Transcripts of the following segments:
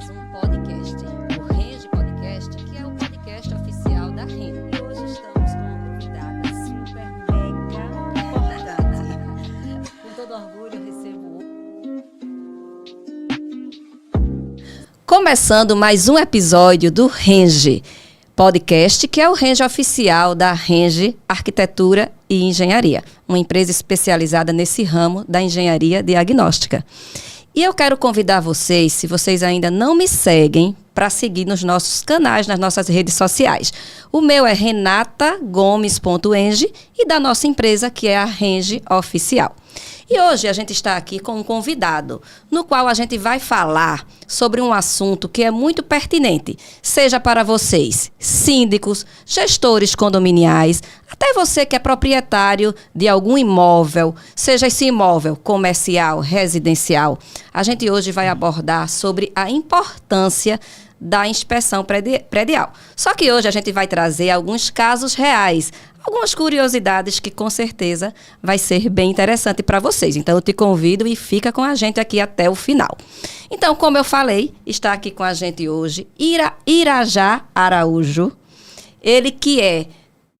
mais um podcast, o Renge Podcast, que é o podcast oficial da Rende. E hoje estamos com uma convidada super mega importante. Com todo orgulho eu recebo começando mais um episódio do Renge Podcast, que é o Renge oficial da Renge Arquitetura e Engenharia, uma empresa especializada nesse ramo da engenharia diagnóstica. E eu quero convidar vocês, se vocês ainda não me seguem, para seguir nos nossos canais, nas nossas redes sociais. O meu é renatagomes.eng e da nossa empresa, que é a Renge Oficial. E hoje a gente está aqui com um convidado, no qual a gente vai falar sobre um assunto que é muito pertinente, seja para vocês, síndicos, gestores condominiais, até você que é proprietário de algum imóvel, seja esse imóvel comercial, residencial. A gente hoje vai abordar sobre a importância da inspeção predial. Só que hoje a gente vai trazer alguns casos reais, algumas curiosidades que com certeza vai ser bem interessante para vocês. Então eu te convido e fica com a gente aqui até o final. Então, como eu falei, está aqui com a gente hoje Irajá Araújo, ele que é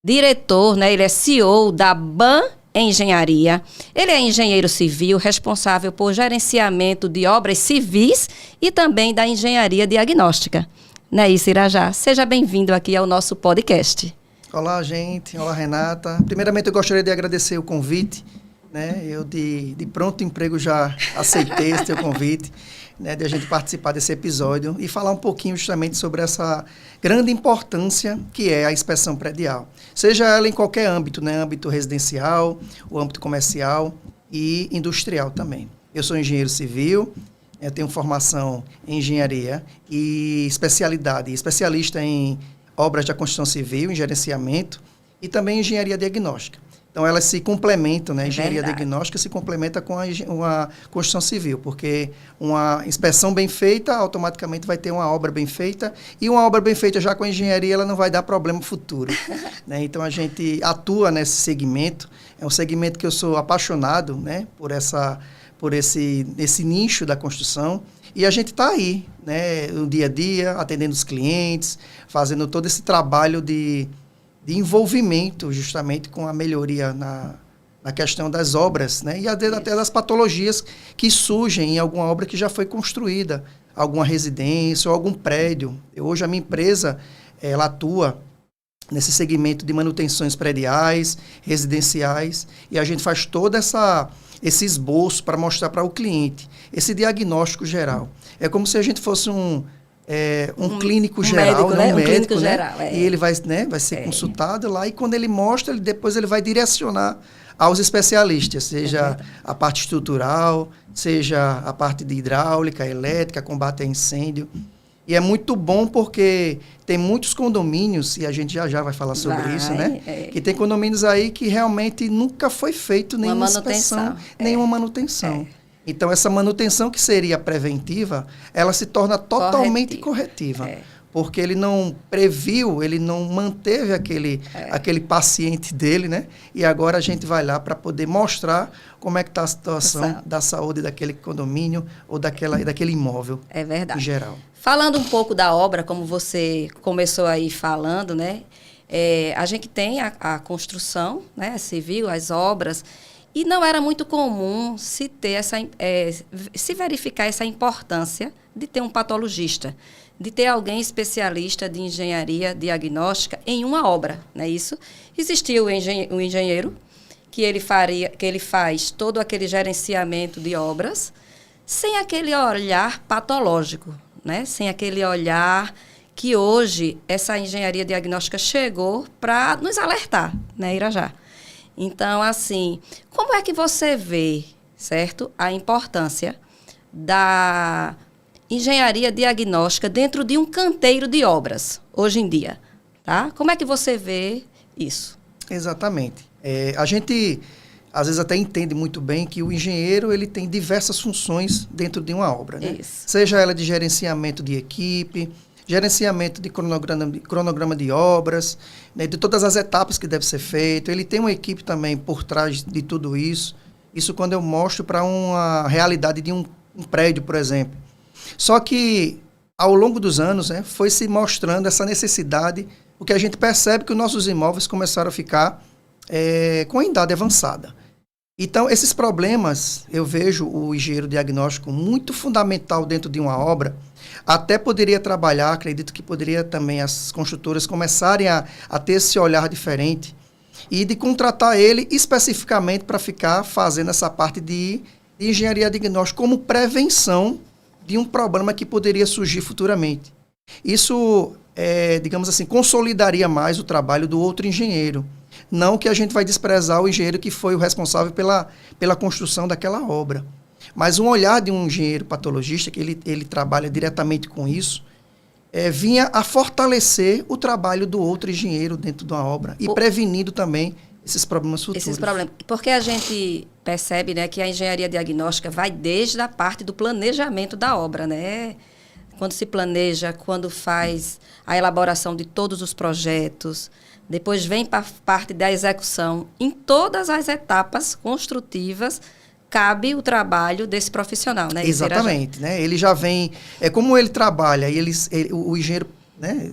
diretor, né, ele é CEO da BAN Engenharia. Ele é engenheiro civil, responsável por gerenciamento de obras civis e também da engenharia diagnóstica. Não é isso, Irajá? Seja bem-vindo aqui ao nosso podcast. Olá, gente. Olá, Renata. Primeiramente, eu gostaria de agradecer o convite, né? Eu, de pronto emprego, já aceitei esse teu convite, né? De a gente participar desse episódio e falar um pouquinho justamente sobre essa grande importância que é a inspeção predial. Seja ela em qualquer âmbito, né? Âmbito residencial, o âmbito comercial e industrial também. Eu sou engenheiro civil, eu tenho formação em engenharia e especialista em obras da construção civil, em gerenciamento e também em engenharia diagnóstica. Então, elas se complementam, né? A engenharia diagnóstica se complementa com a construção civil, porque uma inspeção bem feita, automaticamente vai ter uma obra bem feita, e uma obra bem feita já com a engenharia, ela não vai dar problema futuro. Né? Então, a gente atua nesse segmento, é um segmento que eu sou apaixonado, né? por esse nicho da construção, e a gente está aí, né? No dia a dia, atendendo os clientes, fazendo todo esse trabalho de envolvimento justamente com a melhoria na questão das obras, né? E até das patologias que surgem em alguma obra que já foi construída, alguma residência ou algum prédio. Hoje a minha empresa, ela atua nesse segmento de manutenções prediais, residenciais, e a gente faz todo esse esboço para mostrar para o cliente esse diagnóstico geral. É como se a gente fosse um clínico geral, médico, né? Um médico, médico, né? geral, E ele vai ser consultado lá, e quando ele mostra, depois ele vai direcionar aos especialistas, seja a parte estrutural, seja a parte de hidráulica, elétrica, combate a incêndio. E é muito bom porque tem muitos condomínios, e a gente já vai falar sobre isso, né? Que tem condomínios aí que realmente nunca foi feito nenhuma inspeção, nenhuma manutenção. Então, essa manutenção que seria preventiva, ela se torna totalmente corretiva. Porque ele não previu, ele não manteve aquele paciente dele, né? E agora a gente vai lá para poder mostrar como é que está a situação da saúde daquele condomínio ou daquele imóvel. É verdade. Em geral. Falando um pouco da obra, como você começou aí falando, né? A gente tem a construção, né, civil, as obras, e não era muito comum se verificar essa importância de ter um patologista, de ter alguém especialista de engenharia diagnóstica em uma obra, não é isso? Existia o engenheiro, que ele faz todo aquele gerenciamento de obras, sem aquele olhar patológico, né? Sem aquele olhar que hoje essa engenharia diagnóstica chegou para nos alertar, né, Irajá? Então, assim, como é que você vê, certo, a importância da engenharia diagnóstica dentro de um canteiro de obras, hoje em dia, tá? Como é que você vê isso? Exatamente. A gente, às vezes, até entende muito bem que o engenheiro ele tem diversas funções dentro de uma obra, né? Isso. Seja ela de gerenciamento de equipe, gerenciamento de cronograma de obras, né, de todas as etapas que deve ser feito. Ele tem uma equipe também por trás de tudo isso. Isso quando eu mostro para uma realidade de um prédio, por exemplo. Só que ao longo dos anos, né, foi se mostrando essa necessidade, porque a gente percebe que os nossos imóveis começaram a ficar com a idade avançada. Então, esses problemas, eu vejo o engenheiro diagnóstico muito fundamental dentro de uma obra. Até poderia trabalhar, acredito que poderia também as construtoras começarem a ter esse olhar diferente e de contratar ele especificamente para ficar fazendo essa parte de engenharia diagnóstica como prevenção de um problema que poderia surgir futuramente. Isso, digamos assim, consolidaria mais o trabalho do outro engenheiro. Não que a gente vai desprezar o engenheiro que foi o responsável pela construção daquela obra. Mas um olhar de um engenheiro patologista, que ele trabalha diretamente com isso, vinha a fortalecer o trabalho do outro engenheiro dentro de uma obra e prevenindo também esses problemas futuros. Esses problemas. Porque a gente percebe, né, que a engenharia diagnóstica vai desde a parte do planejamento da obra, né? Quando se planeja, quando faz a elaboração de todos os projetos, depois vem para a parte da execução. Em todas as etapas construtivas, cabe o trabalho desse profissional, né? Exatamente, né? Ele já vem... como ele trabalha, o engenheiro, né,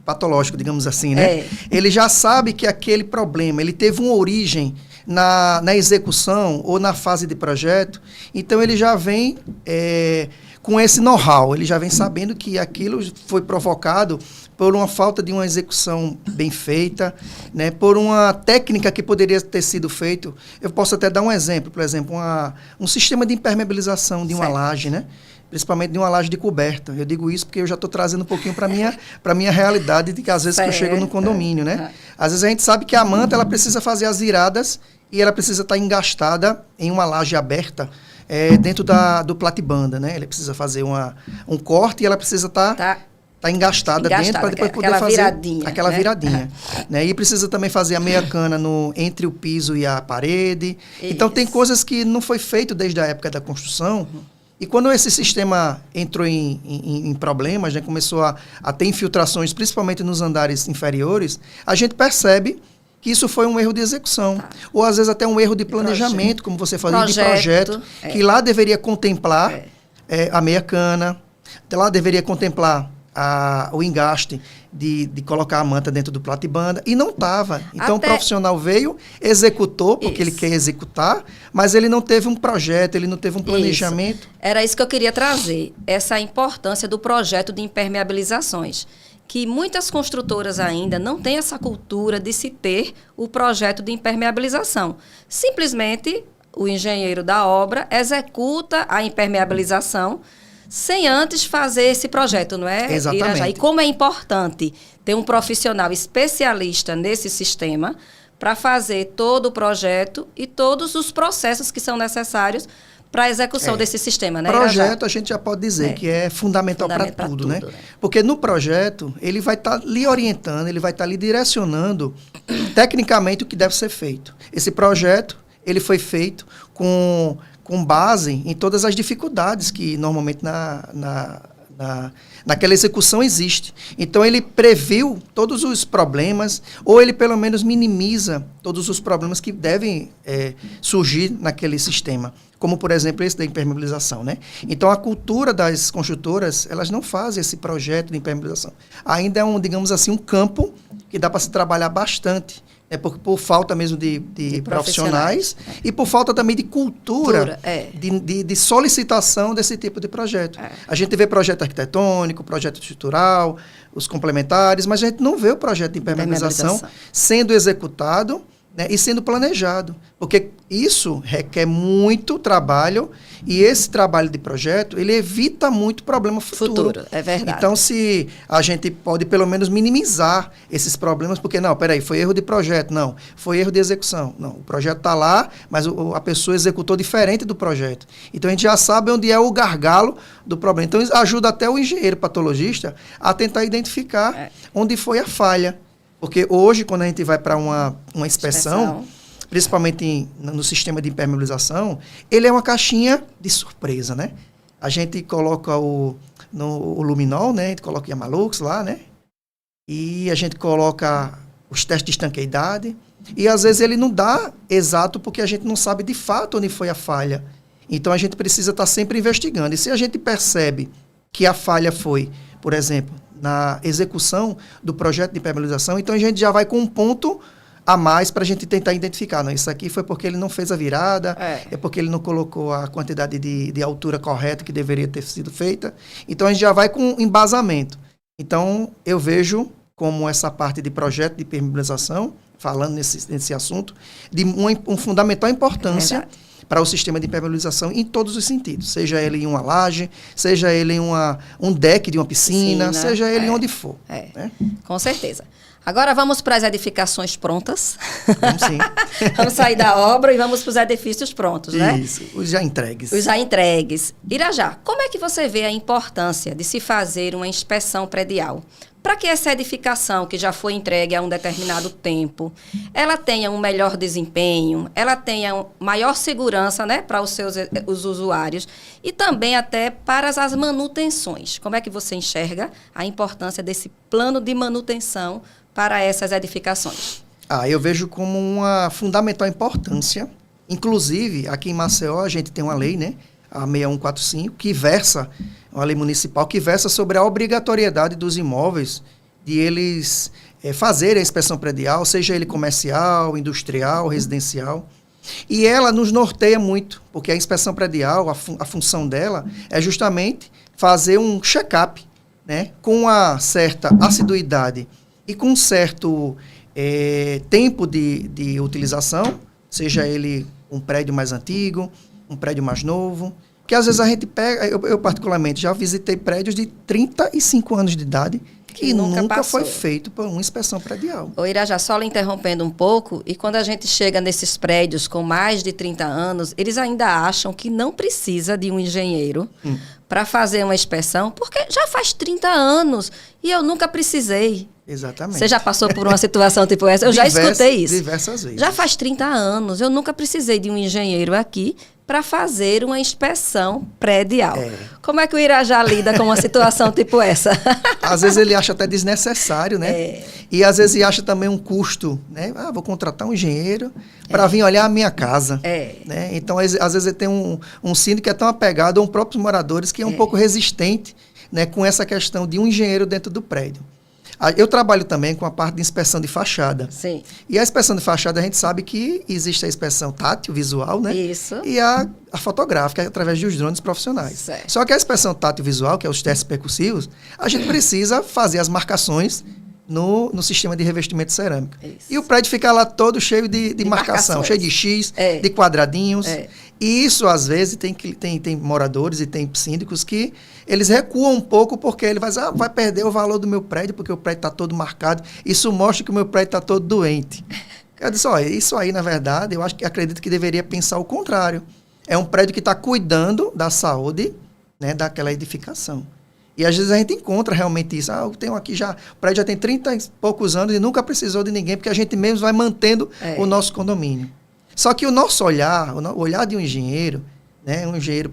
patológico, digamos assim, né? Ele já sabe que aquele problema, ele teve uma origem na execução ou na fase de projeto, então ele já vem com esse know-how, ele já vem sabendo que aquilo foi provocado por uma falta de uma execução bem feita, né, por uma técnica que poderia ter sido feito. Eu posso até dar um exemplo, por exemplo, um sistema de impermeabilização de uma laje, né, principalmente de uma laje de coberta. Eu digo isso porque eu já estou trazendo um pouquinho para a minha realidade de que às vezes que eu chego no condomínio, né? Às vezes a gente sabe que a manta ela precisa fazer as viradas e ela precisa estar engastada em uma laje aberta, dentro do platibanda, né? Ele precisa fazer um corte e ela precisa estar engastada dentro para depois poder fazer aquela viradinha. Né? E precisa também fazer a meia cana entre o piso e a parede. Isso. Então, tem coisas que não foi feito desde a época da construção. E quando esse sistema entrou em problemas, né, começou a ter infiltrações, principalmente nos andares inferiores, a gente percebe que isso foi um erro de execução. Ou, às vezes, até um erro de planejamento, como você falou, de projeto, que lá deveria contemplar a meia cana, lá deveria contemplar o engaste de colocar a manta dentro do platibanda, e não estava. Então, o profissional veio, executou, porque ele quer executar, mas ele não teve um projeto, ele não teve um planejamento. Era isso que eu queria trazer, essa importância do projeto de impermeabilizações, que muitas construtoras ainda não têm essa cultura de se ter o projeto de impermeabilização. Simplesmente, o engenheiro da obra executa a impermeabilização sem antes fazer esse projeto, não é? Exatamente. E como é importante ter um profissional especialista nesse sistema para fazer todo o projeto e todos os processos que são necessários para a execução desse sistema, né? Projeto, a gente já pode dizer que é fundamental para tudo, né? Porque no projeto, ele vai estar lhe orientando, ele vai estar lhe direcionando tecnicamente o que deve ser feito. Esse projeto, ele foi feito com base em todas as dificuldades que normalmente naquela execução existe. Então, ele previu todos os problemas, ou ele pelo menos minimiza todos os problemas que devem surgir naquele sistema, como, por exemplo, esse da impermeabilização, né? Então, a cultura das construtoras, elas não fazem esse projeto de impermeabilização. Ainda é digamos assim, um campo que dá para se trabalhar bastante, por falta mesmo de profissionais e por falta também de cultura, de solicitação desse tipo de projeto. A gente vê projeto arquitetônico, projeto estrutural, os complementares, mas a gente não vê o projeto de impermeabilização sendo executado, né, e sendo planejado, porque isso requer muito trabalho, e esse trabalho de projeto, ele evita muito problema futuro. É verdade. Então, se a gente pode pelo menos minimizar esses problemas, porque não, peraí, foi erro de projeto, não, foi erro de execução. Não, o projeto está lá, mas a pessoa executou diferente do projeto. Então, a gente já sabe onde é o gargalo do problema. Então, ajuda até o engenheiro patologista a tentar identificar onde foi a falha. Porque hoje, quando a gente vai para uma inspeção, principalmente no sistema de impermeabilização, ele é uma caixinha de surpresa, né? A gente coloca o luminol, né? A gente coloca o Yamalux lá, né? E a gente coloca os testes de estanqueidade. E, às vezes, ele não dá exato porque a gente não sabe, de fato, onde foi a falha. Então, a gente precisa estar sempre investigando. E se a gente percebe que a falha foi por exemplo, na execução do projeto de impermeabilização, então a gente já vai com um ponto a mais para a gente tentar identificar. Não, isso aqui foi porque ele não fez a virada, é porque ele não colocou a quantidade de altura correta que deveria ter sido feita. Então, a gente já vai com embasamento. Então, eu vejo como essa parte de projeto de impermeabilização, falando nesse assunto, de uma fundamental importância para o sistema de impermeabilização em todos os sentidos. Seja ele em uma laje, seja ele em um deck de uma piscina, seja ele onde for. Né? Com certeza. Agora vamos para as edificações prontas. Vamos sim. Vamos sair da obra e vamos para os edifícios prontos, né? Isso, os já entregues. Os já entregues. Irajá, como é que você vê a importância de se fazer uma inspeção predial? Para que essa edificação, que já foi entregue há um determinado tempo, ela tenha um melhor desempenho, ela tenha maior segurança, né, para os usuários e também até para as manutenções. Como é que você enxerga a importância desse plano de manutenção para essas edificações? Eu vejo como uma fundamental importância. Inclusive, aqui em Maceió, a gente tem uma lei, né, a 6145, que versa, uma lei municipal, que versa sobre a obrigatoriedade dos imóveis de eles fazerem a inspeção predial, seja ele comercial, industrial, residencial. E ela nos norteia muito, porque a inspeção predial, a função dela é justamente fazer um check-up, né, com uma certa assiduidade e com um certo tempo de utilização, seja ele um prédio mais antigo, um prédio mais novo, que às vezes a gente pega, eu particularmente já visitei prédios de 35 anos de idade que nunca foi feito por uma inspeção predial. Ô Irajá, só lhe interrompendo um pouco, e quando a gente chega nesses prédios com mais de 30 anos, eles ainda acham que não precisa de um engenheiro para fazer uma inspeção, porque já faz 30 anos e eu nunca precisei. Exatamente. Você já passou por uma situação tipo essa? Eu já escutei isso. Diversas vezes. Já faz 30 anos, eu nunca precisei de um engenheiro aqui para fazer uma inspeção predial. Como é que o Irajá lida com uma situação tipo essa? Às vezes ele acha até desnecessário, né? E às vezes ele acha também um custo, né? Vou contratar um engenheiro para vir olhar a minha casa. Né? Então, às vezes ele tem um síndico que é tão apegado a próprios moradores que é um pouco resistente, né, com essa questão de um engenheiro dentro do prédio. Eu trabalho também com a parte de inspeção de fachada. Sim. E a inspeção de fachada, a gente sabe que existe a inspeção tátil, visual, né? Isso. E a fotográfica, através dos drones profissionais. Certo. Só que a inspeção tátil visual, que é os testes percussivos, a gente precisa fazer as marcações no sistema de revestimento cerâmico. Isso. E o prédio fica lá todo cheio de marcação, cheio de X, de quadradinhos. E isso, às vezes, tem moradores e tem síndicos que eles recuam um pouco porque ele vai perder o valor do meu prédio porque o prédio está todo marcado. Isso mostra que o meu prédio está todo doente. Eu disse, isso aí, na verdade, acredito que deveria pensar o contrário. É um prédio que está cuidando da saúde, né, daquela edificação. E às vezes a gente encontra realmente isso. Eu tenho aqui o prédio já tem 30 e poucos anos e nunca precisou de ninguém, porque a gente mesmo vai mantendo o nosso condomínio. Só que o nosso olhar, o olhar de um engenheiro, né,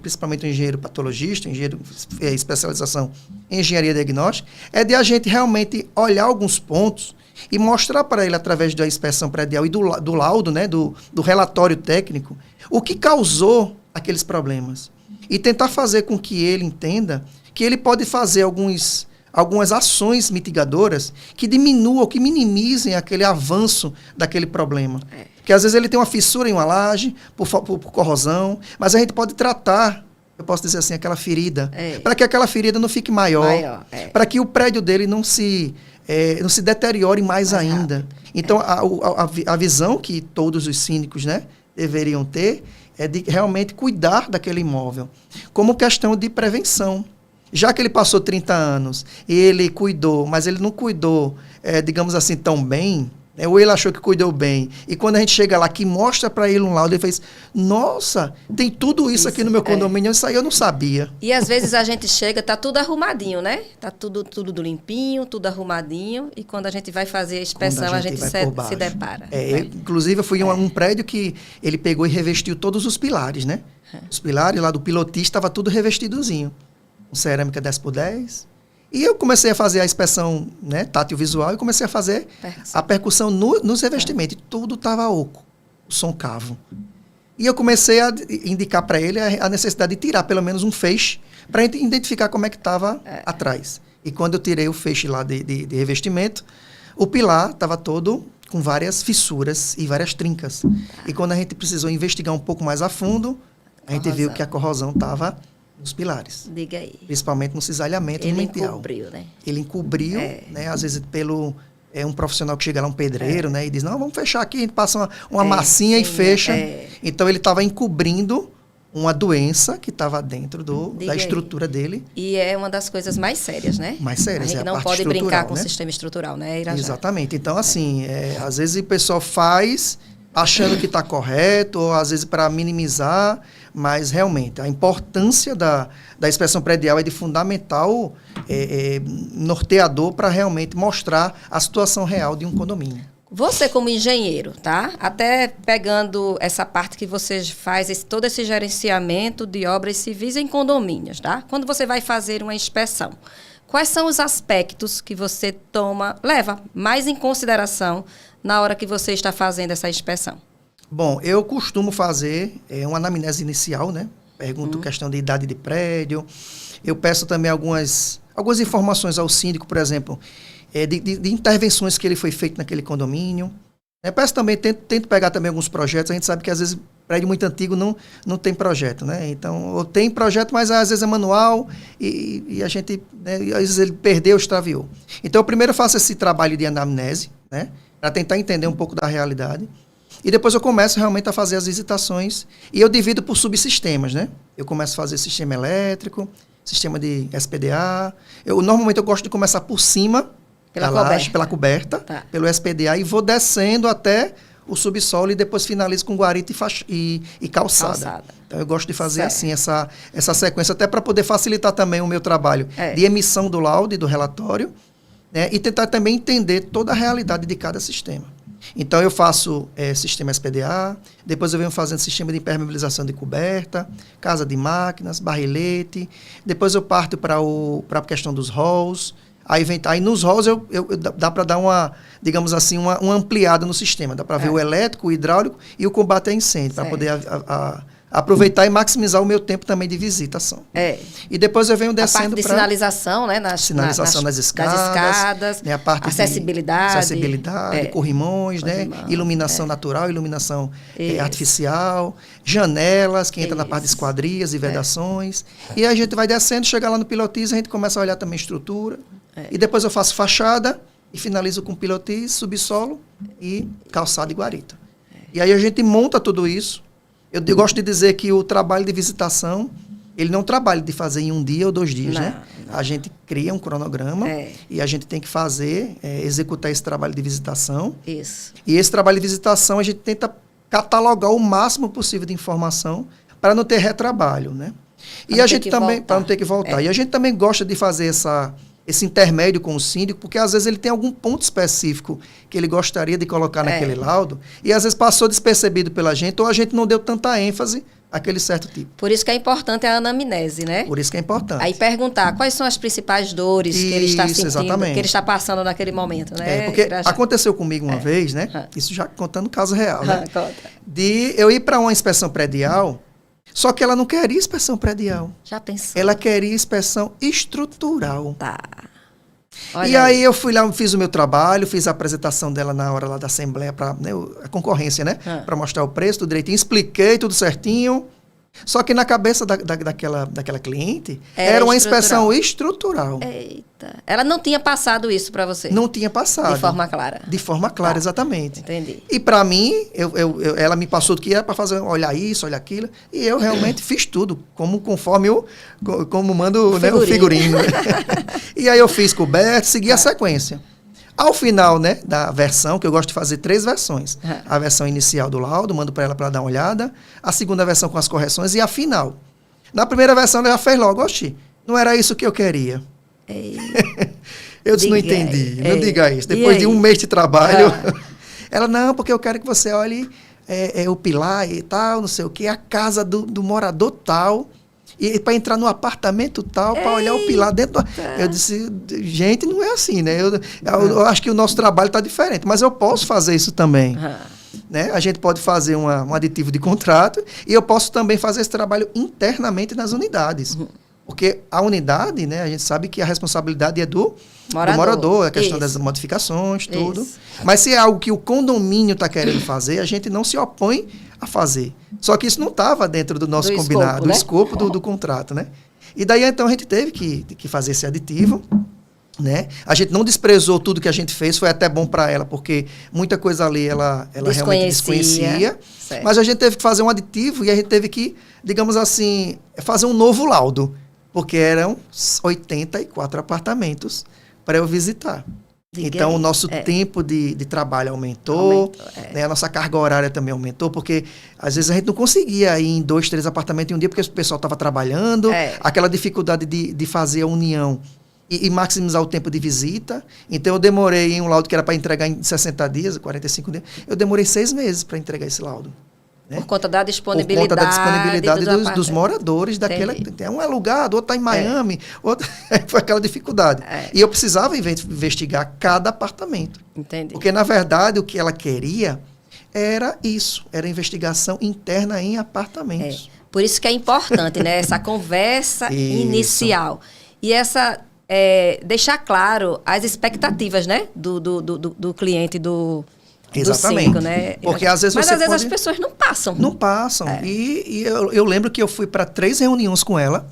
principalmente um engenheiro patologista, um engenheiro especialização em engenharia diagnóstica, é de a gente realmente olhar alguns pontos e mostrar para ele, através da inspeção predial e do laudo, né, do relatório técnico, o que causou aqueles problemas. E tentar fazer com que ele entenda que ele pode fazer algumas ações mitigadoras que diminuam, que minimizem aquele avanço daquele problema. Porque às vezes ele tem uma fissura em uma laje, por corrosão, mas a gente pode tratar, eu posso dizer assim, aquela ferida, para que aquela ferida não fique maior, para que o prédio dele não se deteriore mais ainda. Rápido. Então, a visão que todos os síndicos, né, deveriam ter é de realmente cuidar daquele imóvel, como questão de prevenção. Já que ele passou 30 anos e ele cuidou, mas ele não cuidou, digamos assim, tão bem, ou ele achou que cuidou bem, e quando a gente chega lá, que mostra para ele um laudo, ele fez, nossa, tem tudo isso aqui no meu condomínio, isso aí eu não sabia. E às vezes a gente chega, tá tudo arrumadinho, né? Tá tudo limpinho, tudo arrumadinho, e quando a gente vai fazer a inspeção, a gente se depara. Né? Inclusive, eu fui em um prédio que ele pegou e revestiu todos os pilares, né? Os pilares lá do pilotista, estava tudo revestidozinho. Com cerâmica 10x10. E eu comecei a fazer a inspeção, né, tátil visual, e comecei a fazer a percussão nos revestimentos. E tudo estava oco, o som cavo. E eu comecei a indicar para ele a necessidade de tirar pelo menos um feixe para identificar como é que estava atrás. E quando eu tirei o feixe lá de revestimento, o pilar estava todo com várias fissuras e várias trincas. E quando a gente precisou investigar um pouco mais a fundo, a gente viu que a corrosão estava nos pilares. Diga aí. Principalmente no cisalhamento e no menteal. Ele encobriu, né? Ele encobriu, né? Às vezes pelo... um profissional que chega lá, um pedreiro, né? E diz, não, vamos fechar aqui. A gente passa uma massinha e fecha. Então, ele estava encobrindo uma doença que estava dentro da estrutura dele. E é uma das coisas mais sérias, né? Mais sérias, a gente a não parte pode brincar com né? o sistema estrutural, né, Irajá? Exatamente. Então, assim, às vezes o pessoal faz achando que está correto, ou às vezes para minimizar, mas realmente a importância da inspeção predial é de fundamental norteador para realmente mostrar a situação real de um condomínio. Você como engenheiro, tá? Até pegando essa parte que você faz, todo esse gerenciamento de obras civis em condomínios, tá? Quando você vai fazer uma inspeção, quais são os aspectos que você leva mais em consideração na hora que você está fazendo essa inspeção? Bom, eu costumo fazer uma anamnese inicial, né? Pergunto questão de idade de prédio. Eu peço também algumas informações ao síndico, por exemplo, de intervenções que ele foi feito naquele condomínio. Peço também, tento pegar também alguns projetos. A gente sabe que às vezes prédio muito antigo não tem projeto, né? Então, ou tem projeto, mas às vezes é manual e a gente, né, às vezes ele perdeu, extraviou. Então, eu primeiro faço esse trabalho de anamnese, né? Para tentar entender um pouco da realidade. E depois eu começo realmente a fazer as visitações. E eu divido por subsistemas, né? Eu começo a fazer sistema elétrico, sistema de SPDA. Normalmente eu gosto de começar por cima, pela coberta, tá, pelo SPDA, e vou descendo até o subsolo e depois finalizo com guarita e calçada. Então eu gosto de fazer assim essa sequência, até para poder facilitar também o meu trabalho de emissão do laudo e do relatório, né? E tentar também entender toda a realidade de cada sistema. Então, eu faço sistema SPDA, depois eu venho fazendo sistema de impermeabilização de coberta, casa de máquinas, barrilete, depois eu parto para a questão dos halls. Aí nos halls dá para dar digamos assim, uma ampliada no sistema. Dá para ver o elétrico, o hidráulico e o combate a incêndio, para poder aproveitar e maximizar o meu tempo também de visitação. E depois eu venho descendo para... sinalização, né? Sinalização das escadas, né? A parte acessibilidade, corrimões, né? Iluminação natural, iluminação artificial, janelas, que entra na parte de esquadrias e vedações. E aí a gente vai descendo, chega lá no pilotis, a gente começa a olhar também estrutura. E depois eu faço fachada e finalizo com pilotis, subsolo e calçada e guarita. E aí a gente monta tudo isso. Eu gosto de dizer que o trabalho de visitação, ele não trabalha de fazer em um dia ou 2 dias, né? Não. A gente cria um cronograma e a gente tem que executar esse trabalho de visitação. Isso. E esse trabalho de visitação a gente tenta catalogar o máximo possível de informação para não ter retrabalho, né? E a gente também, para não ter que voltar. E a gente também gosta de fazer esse intermédio com o síndico, porque às vezes ele tem algum ponto específico que ele gostaria de colocar naquele laudo, e às vezes passou despercebido pela gente, ou a gente não deu tanta ênfase àquele certo tipo. Por isso que é importante a anamnese, né? Por isso que é importante. Aí perguntar quais são as principais dores que ele está sentindo, exatamente, que ele está passando naquele momento, né? Porque aconteceu comigo uma vez, né? Isso já contando o caso real, né? De eu ir para uma inspeção predial, só que ela não queria inspeção predial. Já pensou? Ela queria inspeção estrutural. Tá. E aí eu fui lá, fiz o meu trabalho, fiz a apresentação dela na hora lá da assembleia, para a concorrência, né? Para mostrar o preço, tudo direitinho, expliquei tudo certinho. Só que na cabeça daquela cliente, era uma inspeção estrutural. Eita. Ela não tinha passado isso para você? Não tinha passado. De forma clara? De forma clara, exatamente. Entendi. E para mim, ela me passou do que era para fazer, olhar isso, olhar aquilo, e eu realmente fiz tudo, conforme como manda o figurino. Né? E aí eu fiz coberto, segui a sequência. Ao final, né, da versão, que eu gosto de fazer 3 versões. A versão inicial do laudo, mando para ela para dar uma olhada. A segunda versão com as correções e a final. Na primeira versão, ela já fez logo. Oxi, não era isso que eu queria. Eu disse, não entendi. Não diga isso. Depois de 1 mês de trabalho, ela, não, porque eu quero que você olhe o pilar e tal, não sei o quê, a casa do morador tal. E para entrar no apartamento tal, para olhar o pilar dentro. Eu disse, gente, não é assim, né? Eu acho que o nosso trabalho está diferente, mas eu posso fazer isso também. Né? A gente pode fazer um aditivo de contrato e eu posso também fazer esse trabalho internamente nas unidades. Porque a unidade, né, a gente sabe que a responsabilidade é do morador, a questão das modificações, tudo. Isso. Mas se é algo que o condomínio está querendo fazer, a gente não se opõe a fazer. Só que isso não estava dentro do nosso combinado, do escopo do contrato, né? E daí, então, a gente teve que fazer esse aditivo, né? A gente não desprezou tudo que a gente fez, foi até bom para ela, porque muita coisa ali ela realmente desconhecia. Certo. Mas a gente teve que fazer um aditivo e a gente teve que, digamos assim, fazer um novo laudo, porque eram 84 apartamentos para eu visitar. Então, o nosso tempo de trabalho aumentou, né? A nossa carga horária também aumentou, porque às vezes a gente não conseguia ir em 2, 3 apartamentos em um dia, porque o pessoal estava trabalhando, aquela dificuldade de fazer a união e maximizar o tempo de visita. Então, eu demorei em um laudo que era para entregar em 60 dias, 45 dias, eu demorei 6 meses para entregar esse laudo. Né? Por conta da disponibilidade, dos moradores daquela. Um é alugado, outro está em Miami, outro foi aquela dificuldade. E eu precisava investigar cada apartamento. Entendi. Porque, na verdade, o que ela queria era isso, era investigação interna em apartamentos. Por isso que é importante, né? Essa conversa inicial. E essa deixar claro as expectativas, né? Do cliente, Exatamente. Síndico, né? Porque às vezes as pessoas não passam. Não passam. E eu lembro que eu fui para 3 reuniões com ela,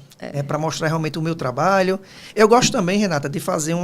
para mostrar realmente o meu trabalho. Eu gosto também, Renata, de fazer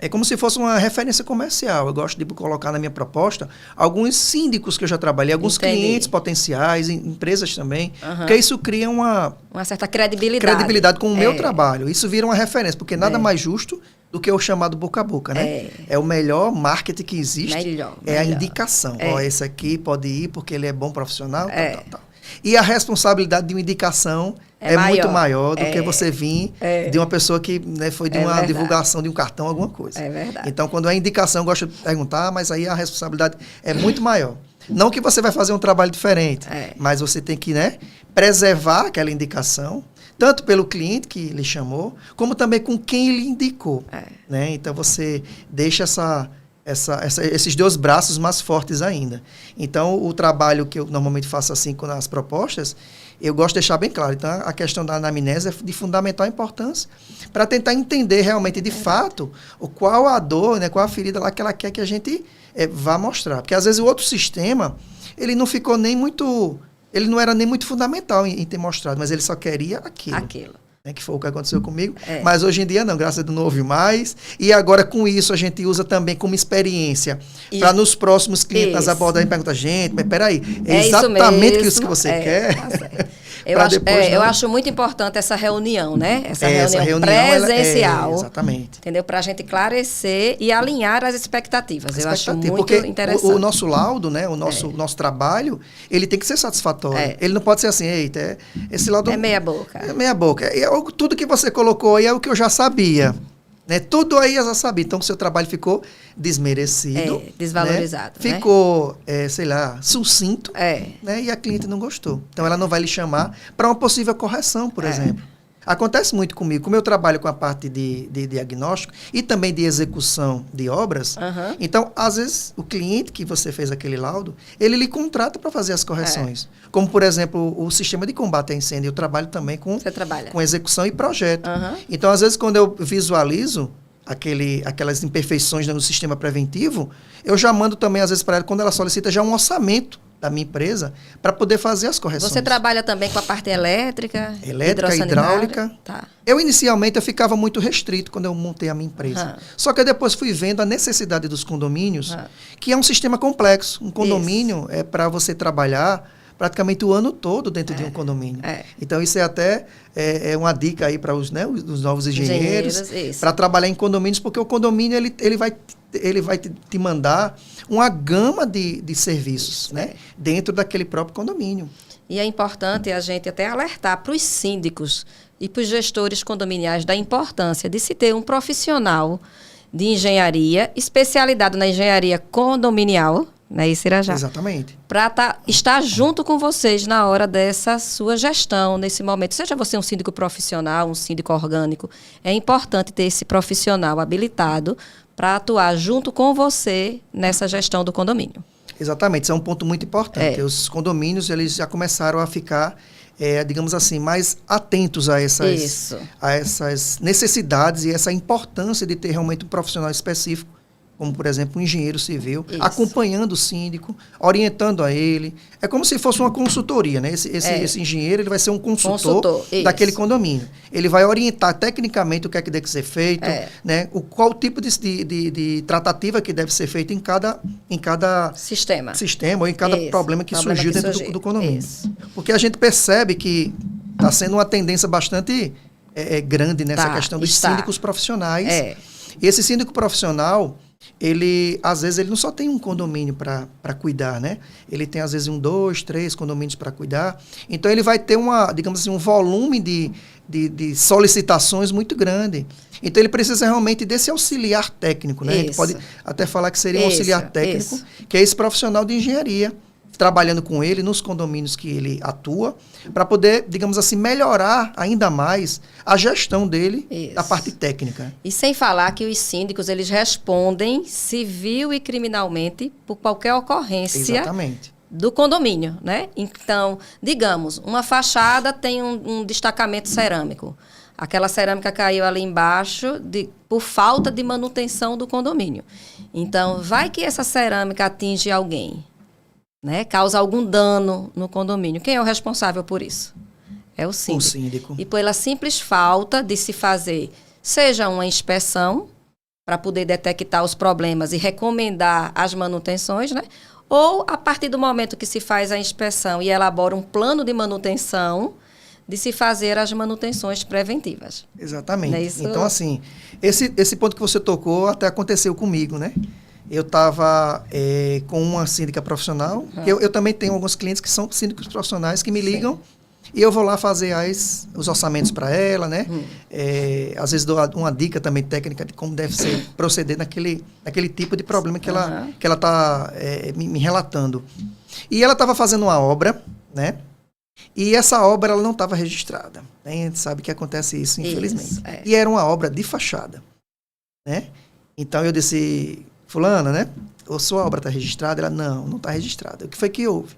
é como se fosse uma referência comercial. Eu gosto de colocar na minha proposta alguns síndicos que eu já trabalhei, alguns clientes potenciais, empresas também, porque isso cria uma certa credibilidade com o meu trabalho. Isso vira uma referência, porque nada mais justo do que o chamado boca a boca, né? É o melhor marketing que existe. A indicação. Ó, esse aqui pode ir porque ele é bom profissional, tal. E a responsabilidade de uma indicação é muito maior do que você vir de uma pessoa que, né, foi de uma divulgação de um cartão, alguma coisa. É verdade. Então, quando é indicação, eu gosto de perguntar, mas aí a responsabilidade é muito maior. Não que você vai fazer um trabalho diferente, mas você tem que, né, preservar aquela indicação, tanto pelo cliente que lhe chamou, como também com quem lhe indicou. Né? Então, você deixa esses 2 braços mais fortes ainda. Então, o trabalho que eu normalmente faço assim com as propostas, eu gosto de deixar bem claro. Então, a questão da anamnese é de fundamental importância para tentar entender realmente, de fato, qual a dor, né, qual a ferida lá que ela quer que a gente vá mostrar. Porque, às vezes, o outro sistema, ele não ficou nem muito... Ele não era nem muito fundamental em ter mostrado, mas ele só queria aquilo. Né, que foi o que aconteceu comigo. Mas hoje em dia não, graças a Deus não houve mais. E agora com isso a gente usa também como experiência para nos próximos clientes nas abordagens perguntar, gente, mas peraí, é exatamente isso que você quer? Tá certo. Eu acho muito importante essa reunião, né? Essa reunião presencial. Exatamente. Entendeu? Para a gente esclarecer e alinhar as expectativas. Eu acho muito interessante. O nosso laudo, né? O nosso trabalho, ele tem que ser satisfatório. Ele não pode ser assim, eita, esse laudo... É meia boca. É meia boca. Tudo que você colocou aí é o que eu já sabia. Né? Tudo aí eu já sabia. Então, o seu trabalho ficou desmerecido. Desvalorizado. Né? Ficou, sucinto. Né? E a cliente não gostou. Então, ela não vai lhe chamar para uma possível correção, por exemplo. Acontece muito comigo. Como eu trabalho com a parte de diagnóstico e também de execução de obras, então, às vezes, o cliente que você fez aquele laudo, ele lhe contrata para fazer as correções. Como, por exemplo, o sistema de combate a incêndio. Eu trabalho também com execução e projeto. Então, às vezes, quando eu visualizo aquelas imperfeições no sistema preventivo, eu já mando também, às vezes, para ela, quando ela solicita já um orçamento da minha empresa, para poder fazer as correções. Você trabalha também com a parte elétrica, hidráulica. Tá. Inicialmente, eu ficava muito restrito quando eu montei a minha empresa. Só que depois fui vendo a necessidade dos condomínios, que é um sistema complexo. Um condomínio é para você trabalhar praticamente o ano todo dentro de um condomínio. Então, isso é até uma dica aí para os novos engenheiros para trabalhar em condomínios, porque o condomínio ele vai te mandar uma gama de serviços, né, dentro daquele próprio condomínio. E é importante a gente até alertar para os síndicos e para os gestores condominiais da importância de se ter um profissional de engenharia, especializado na engenharia condominial, né, Irajá? Exatamente. Para estar junto com vocês na hora dessa sua gestão, nesse momento. Seja você um síndico profissional, um síndico orgânico, é importante ter esse profissional habilitado para atuar junto com você nessa gestão do condomínio. Exatamente, isso é um ponto muito importante. Os condomínios eles já começaram a ficar digamos assim, mais atentos a essas necessidades e essa importância de ter realmente um profissional específico, como, por exemplo, um engenheiro civil, acompanhando o síndico, orientando a ele. É como se fosse uma consultoria, né? Esse engenheiro ele vai ser um consultor daquele condomínio. Ele vai orientar tecnicamente o que é que deve ser feito, né? Qual tipo de tratativa que deve ser feita em cada sistema ou em cada problema que surgiu dentro do condomínio. Porque a gente percebe que está sendo uma tendência bastante grande nessa questão dos síndicos profissionais. E esse síndico profissional, às vezes, ele não só tem um condomínio para cuidar, né? Ele tem, às vezes, 1, 2, 3 condomínios para cuidar. Então, ele vai ter digamos assim, um volume de solicitações muito grande. Então, ele precisa realmente desse auxiliar técnico, né? A gente pode até falar que seria um auxiliar técnico, que é esse profissional de engenharia, trabalhando com ele nos condomínios que ele atua, para poder, digamos assim, melhorar ainda mais a gestão dele da parte técnica. E sem falar que os síndicos, eles respondem civil e criminalmente por qualquer ocorrência do condomínio, né? Então, digamos, uma fachada tem um destacamento cerâmico. Aquela cerâmica caiu ali embaixo por falta de manutenção do condomínio. Então, vai que essa cerâmica atinge alguém, né? Causa algum dano no condomínio. Quem é o responsável por isso? É o síndico. O síndico. E pela simples falta de se fazer, seja uma inspeção, para poder detectar os problemas e recomendar as manutenções, né? Ou, a partir do momento que se faz a inspeção e elabora um plano de manutenção, de se fazer as manutenções preventivas. Exatamente. É isso? Então, assim, esse ponto que você tocou até aconteceu comigo, né? Eu estava com uma síndica profissional. Eu também tenho alguns clientes que são síndicos profissionais que me ligam e eu vou lá fazer os orçamentos para ela, né? Às vezes dou uma dica também técnica de como deve ser proceder naquele tipo de problema que ela está me relatando. E ela estava fazendo uma obra, né? E essa obra ela não estava registrada. Né? A gente sabe que acontece isso, infelizmente. E era uma obra de fachada, né? Então eu disse... Fulana, né? Ou sua obra está registrada? Ela, não está registrada. O que foi que houve?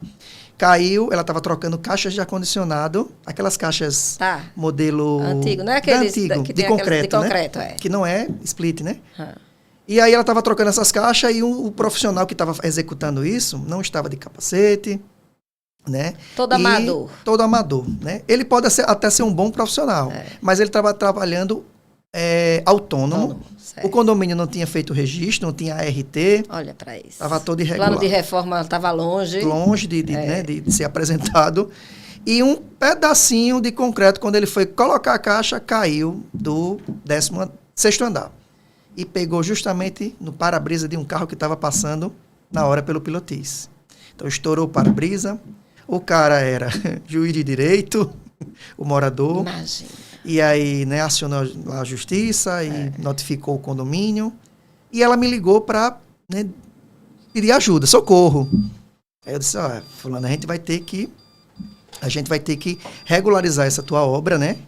Caiu, ela estava trocando caixas de ar-condicionado, aquelas caixas modelo... Antigo, não é aquele de concreto, né? Que não é split, né? E aí ela estava trocando essas caixas e o profissional que estava executando isso não estava de capacete, né? Todo amador, né? Ele pode até ser um bom profissional, mas ele estava trabalhando autônomo. O condomínio não tinha feito registro, não tinha ART. Olha para isso. Estava todo irregular. O plano de reforma estava longe. Longe de ser apresentado. E um pedacinho de concreto, quando ele foi colocar a caixa, caiu do 16º andar. E pegou justamente no para-brisa de um carro que estava passando na hora pelo pilotis. Então, estourou o para-brisa. O cara era juiz de direito, o morador. Imagina. E aí, né, acionou a justiça e notificou o condomínio. E ela me ligou para, né, pedir ajuda, socorro. Aí eu disse, fulano, a gente vai ter que regularizar essa tua obra, né,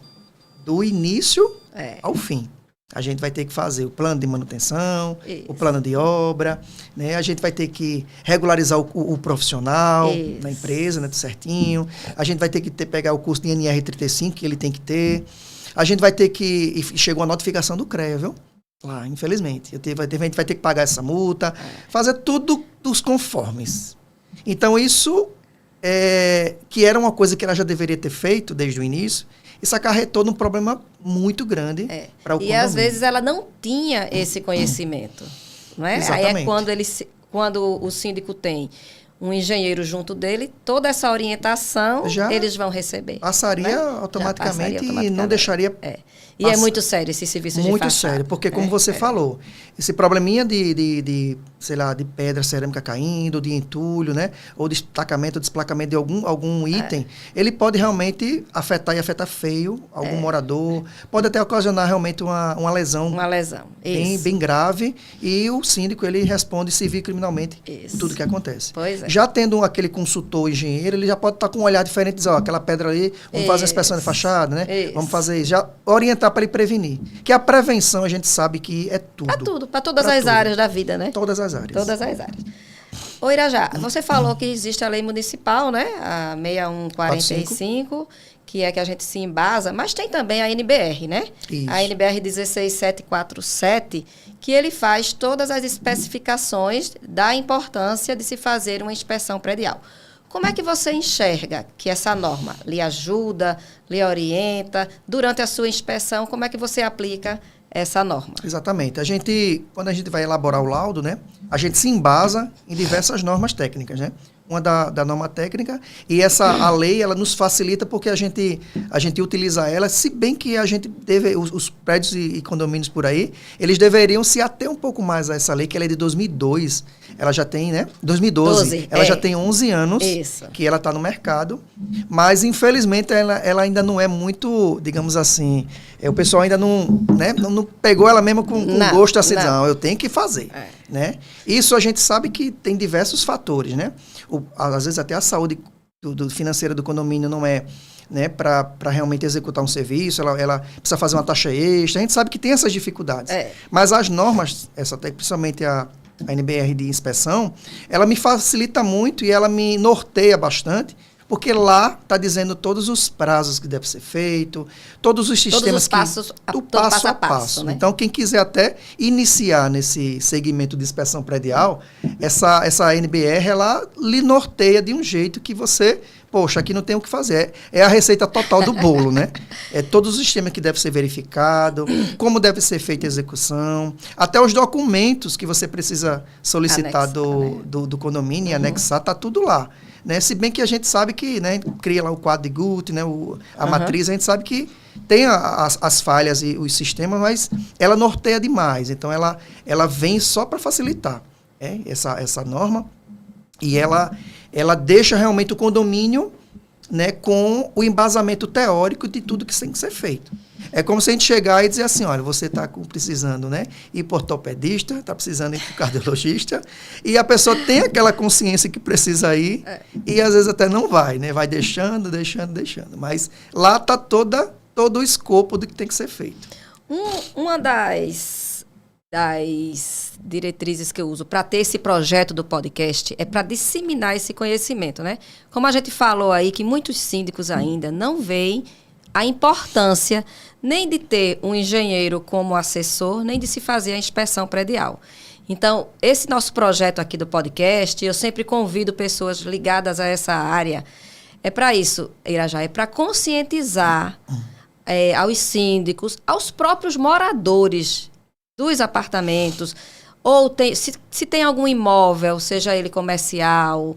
do início ao fim. A gente vai ter que fazer o plano de manutenção, o plano de obra, né? A gente vai ter que regularizar o profissional na empresa, né, tudo certinho. A gente vai ter que pegar o curso de NR35 que ele tem que ter. A gente vai ter que... E chegou a notificação do CREA, viu? Lá, infelizmente. A gente vai ter que pagar essa multa, fazer tudo dos conformes. Então, isso, que era uma coisa que ela já deveria ter feito desde o início, isso acarretou num problema muito grande para o condomínio. E, às vezes, ela não tinha esse conhecimento. Não é? Exatamente. Aí é quando o síndico tem um engenheiro junto dele, toda essa orientação eles vão receber. Passaria, né? automaticamente e não deixaria... E é muito sério esse serviço de fachada. Muito sério, porque como você falou, esse probleminha sei lá, de pedra cerâmica caindo, de entulho, né? Ou destacamento, desplacamento de algum item, ele pode realmente afetar feio algum morador, pode até ocasionar realmente uma lesão. Uma lesão, bem grave, e o síndico, ele responde civil e criminalmente por tudo que acontece. Pois é. Já tendo aquele consultor engenheiro, ele já pode estar com um olhar diferente e dizer, aquela pedra ali, vamos fazer a inspeção de fachada, né? Vamos fazer isso. Já orientar para ele prevenir. Que a prevenção, a gente sabe que é tudo. Para tudo, para todas as áreas da vida, né? Todas as áreas. Todas as áreas. Ô, Irajá, você falou que existe a lei municipal, né? A 6145, que é que a gente se embasa, mas tem também a NBR, né? Isso. A NBR 16747, que ele faz todas as especificações da importância de se fazer uma inspeção predial. Como é que você enxerga que essa norma lhe ajuda, lhe orienta? Durante a sua inspeção, como é que você aplica essa norma? Exatamente. Quando a gente vai elaborar o laudo, né, a gente se embasa em diversas normas técnicas, né? Uma da norma técnica, e a lei, ela nos facilita porque a gente utiliza ela, se bem que a gente os prédios e condomínios por aí, eles deveriam se ater um pouco mais a essa lei, que ela é de 2002, ela já tem, né? 2012, ela já tem 11 anos que ela está no mercado, mas infelizmente ela ainda não é muito, digamos assim, o pessoal ainda não pegou ela mesmo com gosto assim, não, eu tenho que fazer, né? Isso a gente sabe que tem diversos fatores, né? Às vezes até a saúde financeira do condomínio não é, né, para realmente executar um serviço, ela precisa fazer uma taxa extra, a gente sabe que tem essas dificuldades. Mas as normas, principalmente a NBR de inspeção, ela me facilita muito e ela me norteia bastante, porque lá está dizendo todos os prazos que deve ser feito, todos os sistemas do passo a passo. Né? Então, quem quiser até iniciar nesse segmento de inspeção predial, essa NBR, ela lhe norteia de um jeito que você, poxa, aqui não tem o que fazer. É a receita total do bolo, né? É todos os sistemas que deve ser verificado, como deve ser feita a execução, até os documentos que você precisa solicitar do condomínio e anexar, está tudo lá. Né? Se bem que a gente sabe que, né, cria lá o quadro de Guth, né, a matriz, a gente sabe que tem as falhas e os sistemas, mas ela norteia demais. Então, ela vem só para facilitar essa norma e ela deixa realmente o condomínio, né, com o embasamento teórico de tudo que tem que ser feito. É como se a gente chegar e dizer assim, olha, você está precisando, né, ir para o ortopedista, está precisando ir para o cardiologista, e a pessoa tem aquela consciência que precisa ir, e às vezes até não vai, né, vai deixando. Mas lá está todo o escopo do que tem que ser feito. Uma das diretrizes que eu uso para ter esse projeto do podcast é para disseminar esse conhecimento, né? Como a gente falou aí, que muitos síndicos ainda não veem a importância nem de ter um engenheiro como assessor, nem de se fazer a inspeção predial. Então, esse nosso projeto aqui do podcast, eu sempre convido pessoas ligadas a essa área. É para isso, Irajá, é para conscientizar aos síndicos, aos próprios moradores dos apartamentos, ou se tem algum imóvel, seja ele comercial,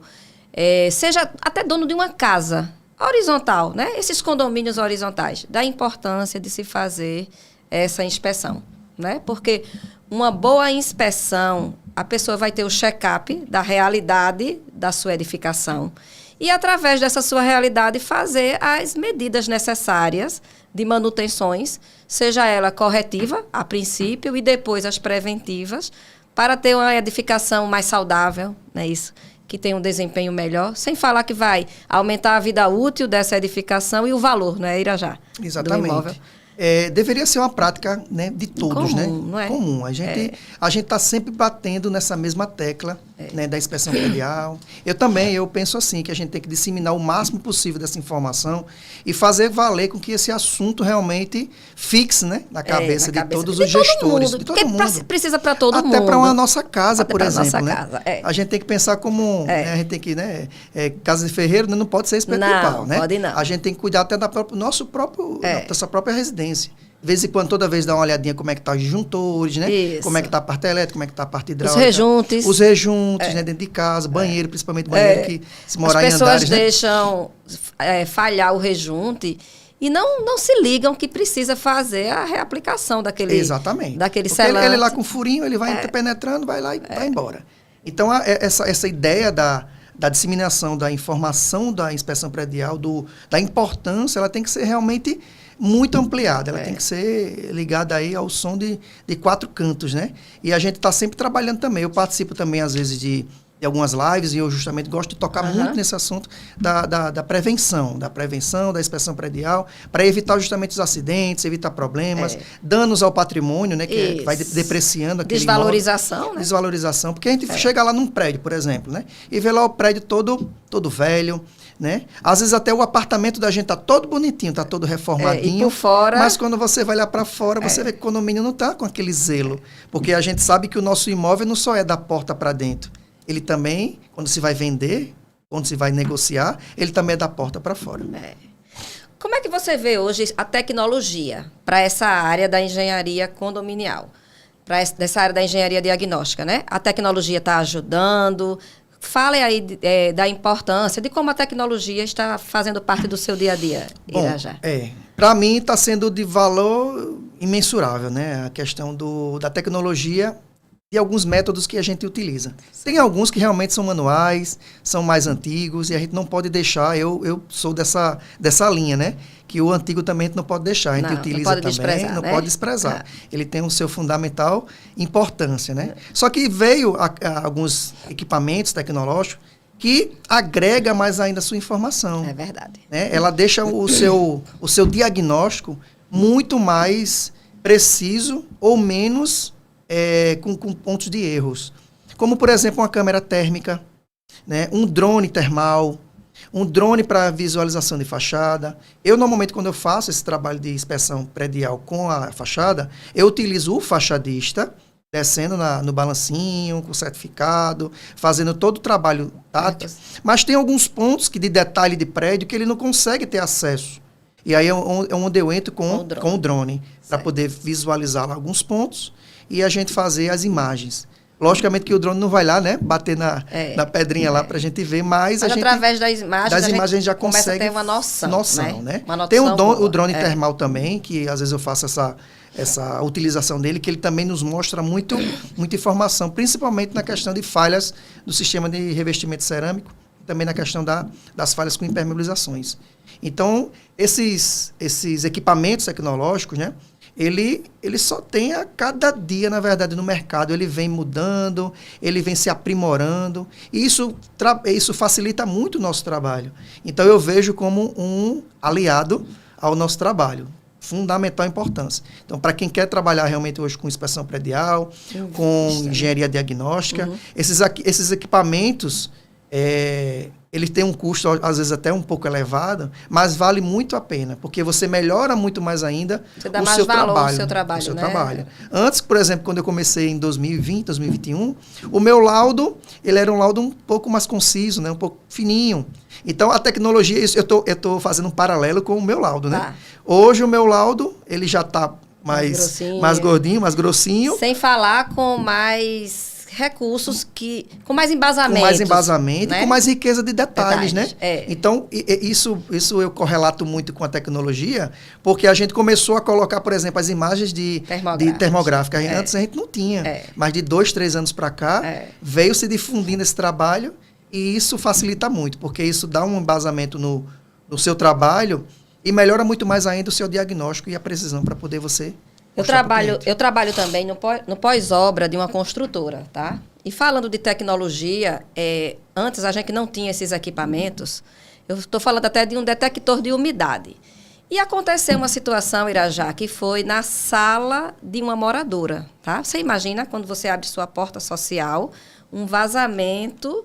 seja até dono de uma casa horizontal, né? Esses condomínios horizontais, da importância de se fazer essa inspeção, né? Porque uma boa inspeção, a pessoa vai ter o check-up da realidade da sua edificação e, através dessa sua realidade, fazer as medidas necessárias de manutenções, seja ela corretiva, a princípio, e depois as preventivas, para ter uma edificação mais saudável, né? Isso, que tem um desempenho melhor, sem falar que vai aumentar a vida útil dessa edificação e o valor, né, Irajá? Exatamente. Do imóvel. Deveria ser uma prática, né, de todos, comum, né? Não é? Comum. A gente está sempre batendo nessa mesma tecla, né, da inspeção predial. Eu penso assim, que a gente tem que disseminar o máximo possível dessa informação e fazer valer com que esse assunto realmente fixe, né, na cabeça de todos os gestores. De todo mundo. Precisa para todo mundo. Até para a nossa casa, por exemplo. Nossa né? casa, A gente tem que pensar como... Né, a gente tem que... Né, casa de ferreiro não pode ser espeto de pau, né? Pode não. A gente tem que cuidar até da nossa própria residência. De vez em quando, toda vez, dá uma olhadinha como é que tá os disjuntores, né? Isso. Como é que tá a parte elétrica, como é que tá a parte hidráulica. Os rejuntos. Né? Dentro de casa, banheiro, principalmente banheiro, que se morar em andares, as pessoas deixam falhar o rejunte e não se ligam que precisa fazer a reaplicação daquele selante. Ele lá com furinho, ele vai penetrando, vai lá e vai embora. Então, essa ideia da disseminação da informação da inspeção predial, da importância, ela tem que ser realmente muito ampliada, ela tem que ser ligada aí ao som de 4 cantos, né? E a gente está sempre trabalhando também. Eu participo também, às vezes, de de algumas lives, e eu justamente gosto de tocar muito nesse assunto da prevenção, da inspeção predial, para evitar justamente os acidentes, evitar problemas, danos ao patrimônio, né, que vai depreciando aquele desvalorização, imóvel. né? Desvalorização, porque a gente chega lá num prédio, por exemplo, né, e vê lá o prédio todo velho, né? Às vezes até o apartamento da gente tá todo bonitinho, tá todo reformadinho, e por fora, mas quando você vai lá para fora, você vê que o condomínio não tá com aquele zelo, porque a gente sabe que o nosso imóvel não só é da porta para dentro, ele também, quando se vai vender, quando se vai negociar, ele também é da porta para fora. Como é que você vê hoje a tecnologia para essa área da engenharia condominial, para essa área da engenharia diagnóstica, né? A tecnologia está ajudando? Fale aí da importância, de como a tecnologia está fazendo parte do seu dia a dia, Irajá. Para mim está sendo de valor imensurável, né? A questão da tecnologia e alguns métodos que a gente utiliza. Tem alguns que realmente são manuais, são mais antigos, e a gente não pode deixar, eu sou dessa linha, né? Que o antigo também a gente não pode deixar, a gente utiliza também, não pode desprezar. Ele tem o seu fundamental importância, né? Só que veio alguns equipamentos tecnológicos que agrega mais ainda a sua informação. É verdade. Né? Ela deixa o seu diagnóstico muito mais preciso ou menos com pontos de erros. Como, por exemplo, uma câmera térmica, né? Um drone termal, um drone para visualização de fachada. Eu, normalmente, quando eu faço esse trabalho de inspeção predial com a fachada, eu utilizo o fachadista, descendo no balancinho, com certificado, fazendo todo o trabalho tátil. Mas tem alguns pontos de detalhe de prédio que ele não consegue ter acesso. E aí é onde eu entro com o drone, para poder visualizar lá alguns pontos e a gente fazer as imagens. Logicamente que o drone não vai lá, né, bater na pedrinha lá para a gente ver, mas a gente... através das imagens a gente já começa consegue a ter uma noção, né? Uma noção tem o drone termal também, que às vezes eu faço essa utilização dele, que ele também nos mostra muita informação, principalmente na questão de falhas do sistema de revestimento cerâmico, e também na questão das falhas com impermeabilizações. Então, esses equipamentos tecnológicos, né, ele só tem a cada dia, na verdade, no mercado. Ele vem mudando, ele vem se aprimorando. E isso facilita muito o nosso trabalho. Então, eu vejo como um aliado ao nosso trabalho. Fundamental importância. Então, para quem quer trabalhar realmente hoje com inspeção predial, com engenharia diagnóstica, esses equipamentos... ele tem um custo, às vezes, até um pouco elevado, mas vale muito a pena, porque você melhora muito mais ainda o seu trabalho. Antes, por exemplo, quando eu comecei em 2020, 2021, o meu laudo, ele era um laudo um pouco mais conciso, né, um pouco fininho. Então, a tecnologia, eu estou fazendo um paralelo com o meu laudo, né? Hoje, o meu laudo, ele já está mais gordinho, mais grossinho. Sem falar com mais... recursos com mais embasamento. Com mais embasamento, né? E com mais riqueza de detalhes, né? É. Então, isso eu correlato muito com a tecnologia, porque a gente começou a colocar, por exemplo, as imagens de termográfica. Antes a gente não tinha. Mas de 2, 3 anos para cá, veio se difundindo esse trabalho, e isso facilita muito, porque isso dá um embasamento no seu trabalho e melhora muito mais ainda o seu diagnóstico e a precisão para poder você... Eu trabalho também no pós-obra de uma construtora, tá? E falando de tecnologia, antes a gente não tinha esses equipamentos. Eu estou falando até de um detector de umidade. E aconteceu uma situação, Irajá, que foi na sala de uma moradora, tá? Você imagina quando você abre sua porta social, um vazamento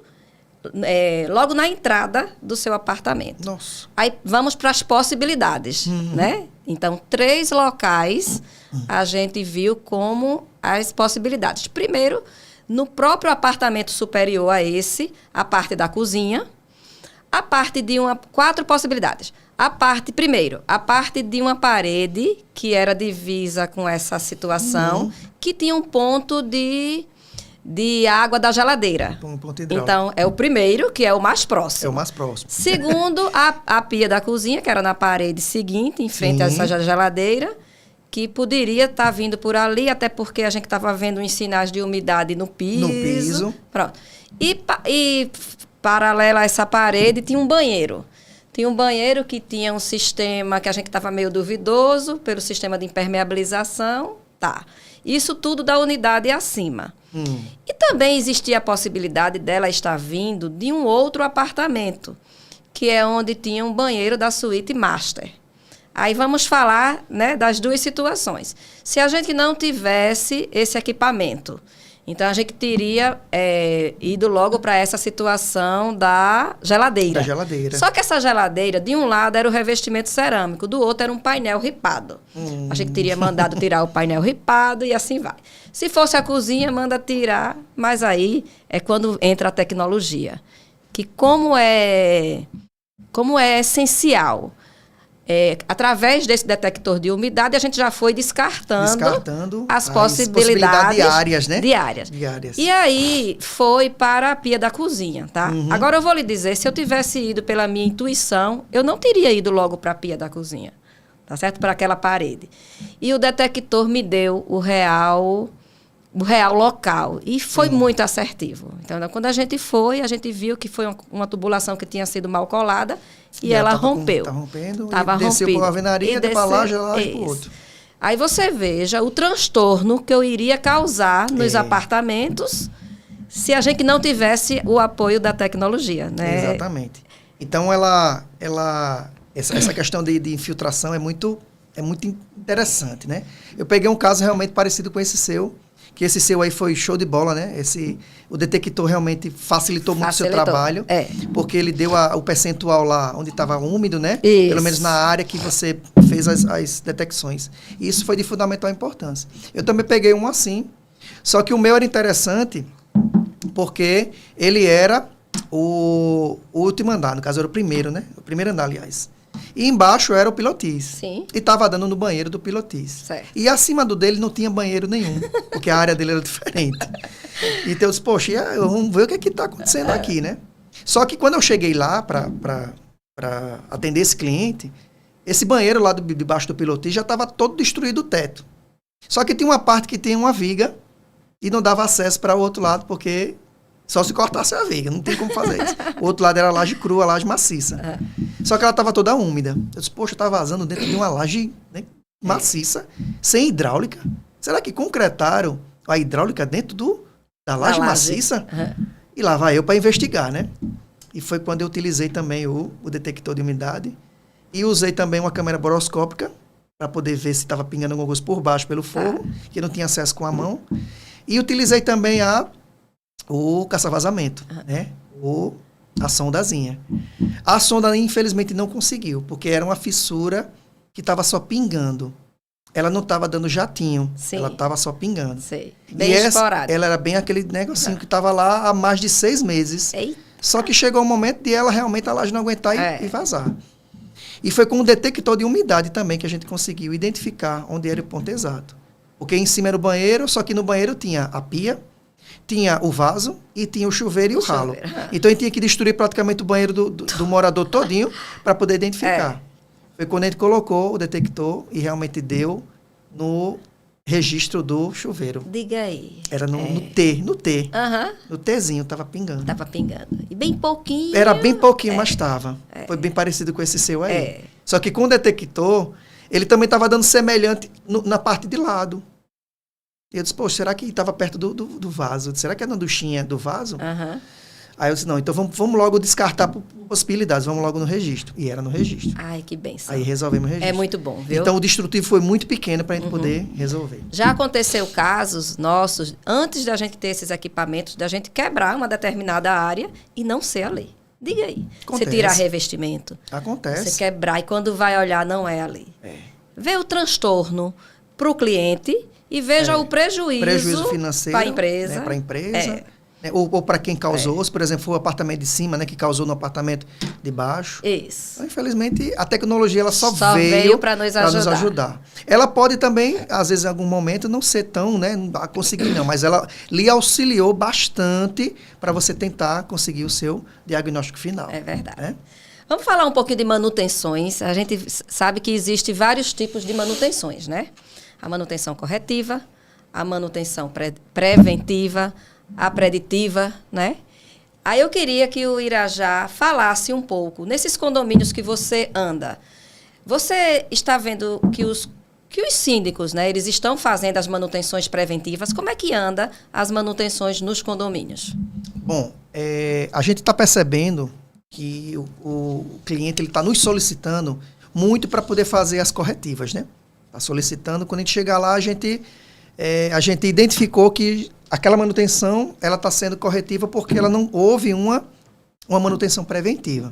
logo na entrada do seu apartamento. Nossa. Aí vamos para as possibilidades, né? Então, 3 locais a gente viu como as possibilidades. Primeiro, no próprio apartamento superior a esse, a parte da cozinha, a parte de 4 possibilidades. Primeiro, a parte de uma parede que era divisa com essa situação, que tinha um ponto de água da geladeira. Um ponto hidráulico. Então, é o primeiro, que é o mais próximo. É o mais próximo. Segundo, a pia da cozinha, que era na parede seguinte, em frente a essa geladeira, que poderia estar vindo por ali, até porque a gente estava vendo uns sinais de umidade no piso. Pronto. E paralela a essa parede, tinha um banheiro. Tinha um banheiro que tinha um sistema que a gente estava meio duvidoso, pelo sistema de impermeabilização. Tá. Isso tudo da unidade acima. E também existia a possibilidade dela estar vindo de um outro apartamento, que é onde tinha um banheiro da suíte master. Aí vamos falar, né, das duas situações. Se a gente não tivesse esse equipamento, então a gente teria ido logo para essa situação da geladeira. Da geladeira. Só que essa geladeira, de um lado era o revestimento cerâmico, do outro era um painel ripado. A gente teria mandado tirar o painel ripado e assim vai. Se fosse a cozinha, manda tirar, mas aí é quando entra a tecnologia. Que como é essencial, através desse detector de umidade, a gente já foi descartando as possibilidades diárias, né? Diárias. E aí foi para a pia da cozinha, tá? Agora eu vou lhe dizer, se eu tivesse ido pela minha intuição, eu não teria ido logo para a pia da cozinha, tá certo? Para aquela parede. E o detector me deu o real local. E foi muito assertivo. Então, quando a gente viu que foi uma tubulação que tinha sido mal colada e ela rompeu. Estava rompendo. Desceu por uma alvenaria, para lá, já lá e para o outro. Aí você veja o transtorno que eu iria causar nos apartamentos se a gente não tivesse o apoio da tecnologia, né? Exatamente. Então, essa questão de infiltração é muito interessante, né? Eu peguei um caso realmente parecido com esse seu, que esse seu aí foi show de bola, né? O detector realmente facilitou muito o seu trabalho, porque ele deu o percentual lá onde estava úmido, né? Isso. Pelo menos na área que você fez as detecções. E isso foi de fundamental importância. Eu também peguei um assim, só que o meu era interessante porque ele era o último andar, no caso era o primeiro, né? O primeiro andar, aliás. E embaixo era o pilotis. Sim. E estava dando no banheiro do pilotis. Certo. E acima do dele não tinha banheiro nenhum, porque a área dele era diferente. Então eu disse, poxa, vamos ver o que está acontecendo aqui, né? Só que quando eu cheguei lá para atender esse cliente, esse banheiro lá debaixo do pilotis já estava todo destruído o teto. Só que tinha uma parte que tinha uma viga e não dava acesso para o outro lado, porque só se cortasse a viga, não tem como fazer isso. O outro lado era a laje crua, a laje maciça. Só que ela estava toda úmida. Eu disse, poxa, está vazando dentro de uma laje, né, maciça, sem hidráulica. Será que concretaram a hidráulica dentro da laje maciça? E lá vai eu para investigar, né? E foi quando eu utilizei também o detector de umidade e usei também uma câmera boroscópica para poder ver se estava pingando alguma coisa por baixo pelo forro, que eu não tinha acesso com a mão. E utilizei também o caça-vazamento, né? A sondazinha. A sonda, infelizmente, não conseguiu, porque era uma fissura que estava só pingando. Ela não estava dando jatinho, Sim. Ela estava só pingando. Sei. Bem explorado. Ela era bem aquele negocinho que estava lá há mais de 6 meses. Eita. Só que chegou o momento de ela realmente a laje não aguentar e vazar. E foi com um detector de umidade também que a gente conseguiu identificar onde era o ponto exato. Porque em cima era o banheiro, só que no banheiro tinha a pia, tinha o vaso e tinha o chuveiro e o ralo. Então, a gente tinha que destruir praticamente o banheiro do morador todinho para poder identificar. Foi quando a gente colocou o detector e realmente deu no registro do chuveiro. Diga aí. Era no T. Aham. No Tzinho, estava pingando. Estava pingando. E bem pouquinho. Era bem pouquinho, mas estava. Foi bem parecido com esse seu aí. Só que com o detector, ele também estava dando semelhante na parte de lado. E eu disse, pô, será que estava perto do vaso? Será que é na duchinha do vaso? Aí eu disse, não, então vamos logo descartar possibilidades, vamos logo no registro. E era no registro. Ai, que bênção. Aí resolvemos o registro. É muito bom, viu? Então o destrutivo foi muito pequeno para a gente poder resolver. Já aconteceu casos nossos, antes da gente ter esses equipamentos, da gente quebrar uma determinada área e não ser a lei. Diga aí. Acontece. Você tirar revestimento. Acontece. Você quebrar e quando vai olhar, não é a lei. Vê o transtorno para o cliente e veja o prejuízo financeiro para a empresa. Né, para a empresa. Né, ou para quem causou, se por exemplo for o apartamento de cima, né, que causou no apartamento de baixo. Isso. Então, infelizmente, a tecnologia ela só veio para nos ajudar. Ela pode também, às vezes, em algum momento, não ser tão, né, não conseguir não, mas ela lhe auxiliou bastante para você tentar conseguir o seu diagnóstico final. É verdade. Né? Vamos falar um pouquinho de manutenções. A gente sabe que existem vários tipos de manutenções, né? A manutenção corretiva, a manutenção preventiva, a preditiva, né? Aí eu queria que o Irajá falasse um pouco, nesses condomínios que você anda, você está vendo que que os síndicos, né, eles estão fazendo as manutenções preventivas. Como é que anda as manutenções nos condomínios? Bom, a gente está percebendo que o cliente está nos solicitando muito para poder fazer as corretivas, né? Está solicitando, quando a gente chegar lá, a gente identificou que aquela manutenção ela está sendo corretiva porque ela não houve uma manutenção preventiva.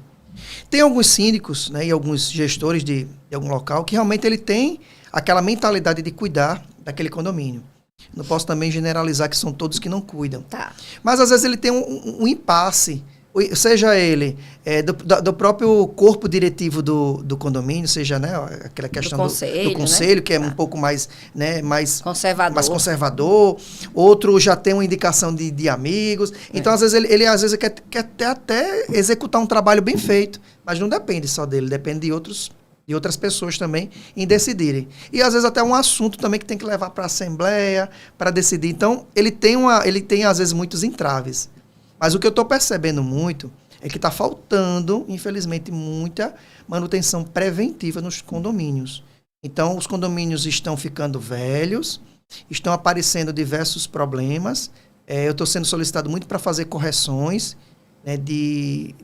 Tem alguns síndicos, né, e alguns gestores de algum local que realmente ele tem aquela mentalidade de cuidar daquele condomínio. Não posso também generalizar que são todos que não cuidam. Tá. Mas às vezes ele tem um impasse, seja ele do próprio corpo diretivo do condomínio, seja, né, aquela questão do conselho, né? Que é um pouco mais, né, mais conservador. Outro já tem uma indicação de amigos. Então, às vezes, ele às vezes quer até executar um trabalho bem feito, mas não depende só dele, depende de outras pessoas também em decidirem. E às vezes até um assunto também que tem que levar para a assembleia para decidir. Então, ele tem às vezes muitos entraves. Mas o que eu estou percebendo muito é que está faltando, infelizmente, muita manutenção preventiva nos condomínios. Então, os condomínios estão ficando velhos, estão aparecendo diversos problemas. Eu estou sendo solicitado muito para fazer correções, né, de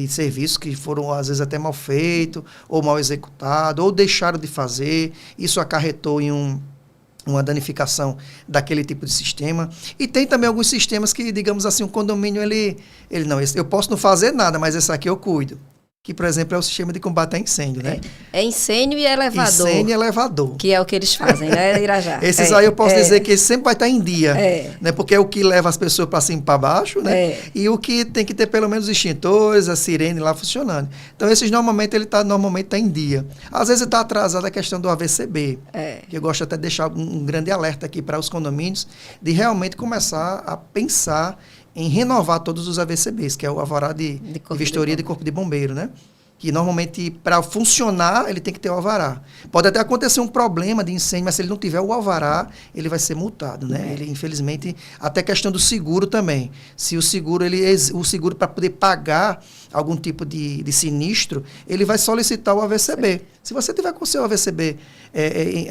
serviços que foram, às vezes, até mal feitos, ou mal executados, ou deixaram de fazer. Isso acarretou em uma danificação daquele tipo de sistema. E tem também alguns sistemas que, digamos assim, o condomínio, ele não, eu posso não fazer nada, mas esse aqui eu cuido. Que, por exemplo, é o sistema de combate a incêndio, né? É incêndio e elevador. Incêndio e elevador. Que é o que eles fazem, né, Irajá? Esses aí eu posso dizer que sempre vai estar em dia, né? Porque é o que leva as pessoas para cima e para baixo, né? E o que tem que ter pelo menos os extintores, a sirene lá funcionando. Então, esses normalmente tá em dia. Às vezes está atrasada a questão do AVCB, que eu gosto até de deixar um grande alerta aqui para os condomínios, de realmente começar a pensar em renovar todos os AVCBs, que é o alvará de vistoria de corpo de bombeiro, né? Que normalmente, para funcionar, ele tem que ter o alvará. Pode até acontecer um problema de incêndio, mas se ele não tiver o alvará, ele vai ser multado, né? Ele, infelizmente, até questão do seguro também. Se o seguro, o seguro para poder pagar algum tipo de sinistro, ele vai solicitar o AVCB. Se você tiver com o seu AVCB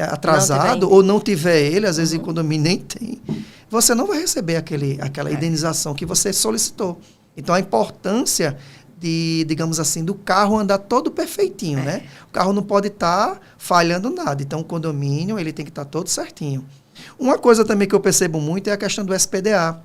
atrasado ou não tiver ele, às vezes o condomínio nem tem, você não vai receber aquela indenização que você solicitou. Então, a importância digamos assim, do carro andar todo perfeitinho, né? O carro não pode estar falhando nada. Então, o condomínio, ele tem que estar todo certinho. Uma coisa também que eu percebo muito é a questão do SPDA.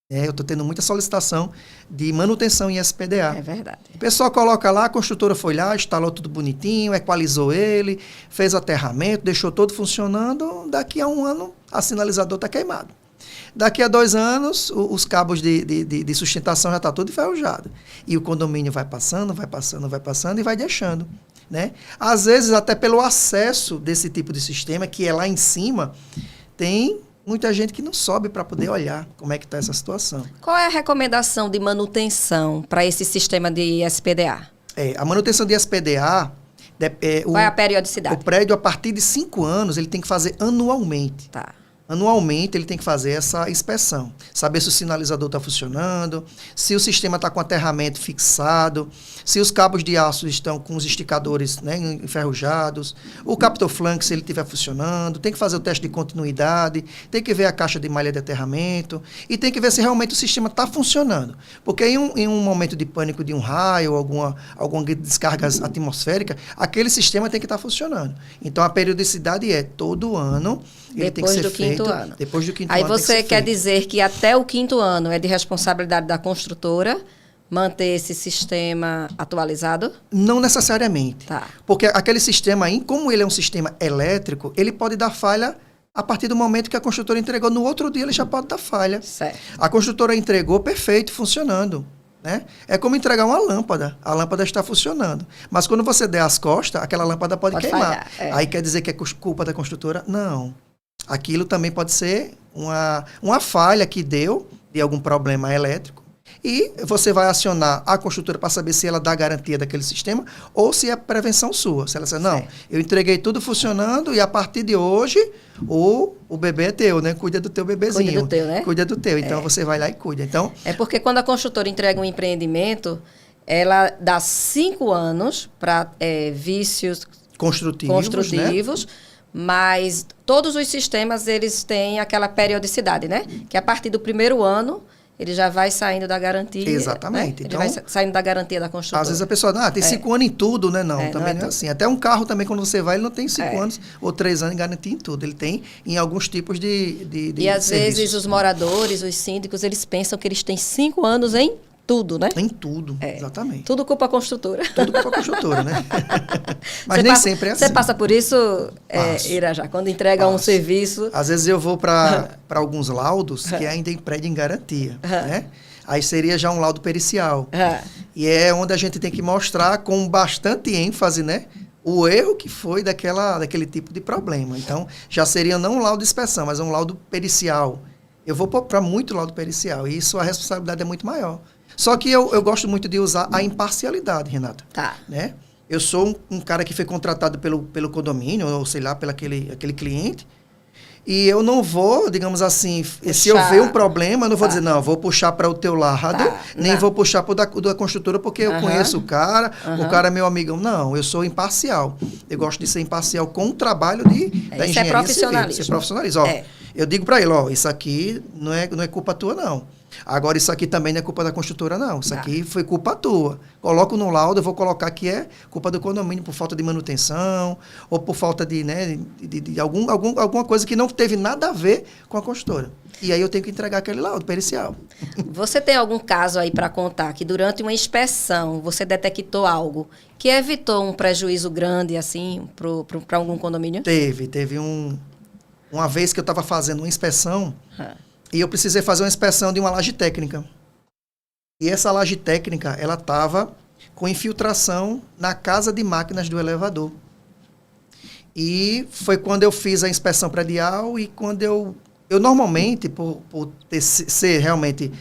Eu estou tendo muita solicitação de manutenção em SPDA. É verdade. O pessoal coloca lá, a construtora foi lá, instalou tudo bonitinho, equalizou ele, fez o aterramento, deixou todo funcionando. Daqui a um ano, a sinalizador está queimado. Daqui a 2 anos, os cabos de sustentação já estão tudo enferrujado. E o condomínio vai passando e vai deixando, né? Às vezes, até pelo acesso desse tipo de sistema, que é lá em cima, tem muita gente que não sobe para poder olhar como é que está essa situação. Qual é a recomendação de manutenção para esse sistema de SPDA? A manutenção de SPDA... Qual é a periodicidade? O prédio, a partir de 5 anos, ele tem que fazer anualmente. Tá. Anualmente, ele tem que fazer essa inspeção. Saber se o sinalizador está funcionando, se o sistema está com aterramento fixado, se os cabos de aço estão com os esticadores, né, enferrujados, o captoflanque, se ele estiver funcionando, tem que fazer o teste de continuidade, tem que ver a caixa de malha de aterramento e tem que ver se realmente o sistema está funcionando. Porque em um momento de pânico de um raio, alguma descarga atmosférica, aquele sistema tem que estar funcionando. Então, a periodicidade é todo ano, ele tem que ser feito. Depois do quinto ano. Aí você quer dizer que até o 5º ano é de responsabilidade da construtora manter esse sistema atualizado? Não necessariamente. Tá. Porque aquele sistema aí, como ele é um sistema elétrico, ele pode dar falha a partir do momento que a construtora entregou. No outro dia, ele já pode dar falha. Certo. A construtora entregou, perfeito, funcionando. Né? É como entregar uma lâmpada. A lâmpada está funcionando. Mas quando você der as costas, aquela lâmpada pode queimar. Falhar, Aí quer dizer que é culpa da construtora? Não. Aquilo também pode ser uma falha que deu de algum problema elétrico e você vai acionar a construtora para saber se ela dá garantia daquele sistema ou se é prevenção sua. Se ela disser, não, eu entreguei tudo funcionando e a partir de hoje o bebê é teu, né? Cuida do teu bebezinho. Cuida do teu, né? Cuida do teu. Então, você vai lá e cuida. Então, é porque quando a construtora entrega um empreendimento, ela dá 5 anos para vícios construtivos, né? Mas todos os sistemas, eles têm aquela periodicidade, né? Que a partir do primeiro ano, ele já vai saindo da garantia. Exatamente. Né? Então, ele vai saindo da garantia da construtora. Às vezes a pessoa, tem 5 anos em tudo, né? Não, também não é assim. Até um carro também, quando você vai, ele não tem 5 anos ou 3 anos em garantia em tudo. Ele tem em alguns tipos de E às serviços. vezes os moradores, os síndicos, eles pensam que eles têm 5 anos em tudo, né? Em tudo, exatamente. Tudo culpa a construtora. Tudo culpa a construtora, né? Mas nem sempre é assim. Você passa por isso, Irajá, quando entrega um serviço? Às vezes eu vou para alguns laudos que ainda em prédio em garantia, né? Aí seria já um laudo pericial. E é onde a gente tem que mostrar com bastante ênfase, né? O erro que foi daquele tipo de problema. Então, já seria não um laudo de inspeção, mas um laudo pericial. Eu vou para muito laudo pericial. E isso, a responsabilidade é muito maior. Só que eu gosto muito de usar a imparcialidade, Renata. Tá. Né? Eu sou um cara que foi contratado pelo condomínio, ou sei lá, pelo aquele cliente. E eu não vou, digamos assim, puxar. Se eu ver um problema, eu não vou dizer, não, vou puxar para o teu lado, nem vou puxar para o da construtora, porque eu conheço o cara é meu amigão. Não, eu sou imparcial. Eu gosto de ser imparcial com o trabalho da engenharia isso é profissionalismo. Civil. Isso é profissionalismo. Eu digo para ele, isso aqui não é culpa tua, não. Agora, isso aqui também não é culpa da construtora, não. Isso aqui foi culpa tua. Coloco no laudo, eu vou colocar que é culpa do condomínio por falta de manutenção ou por falta de alguma coisa que não teve nada a ver com a construtora. E aí eu tenho que entregar aquele laudo pericial. Você tem algum caso aí para contar que durante uma inspeção você detectou algo que evitou um prejuízo grande, assim, para algum condomínio? Teve uma vez que eu estava fazendo uma inspeção... E eu precisei fazer uma inspeção de uma laje técnica. E essa laje técnica, ela estava com infiltração na casa de máquinas do elevador. E foi quando eu fiz a inspeção predial e quando eu normalmente, por ser realmente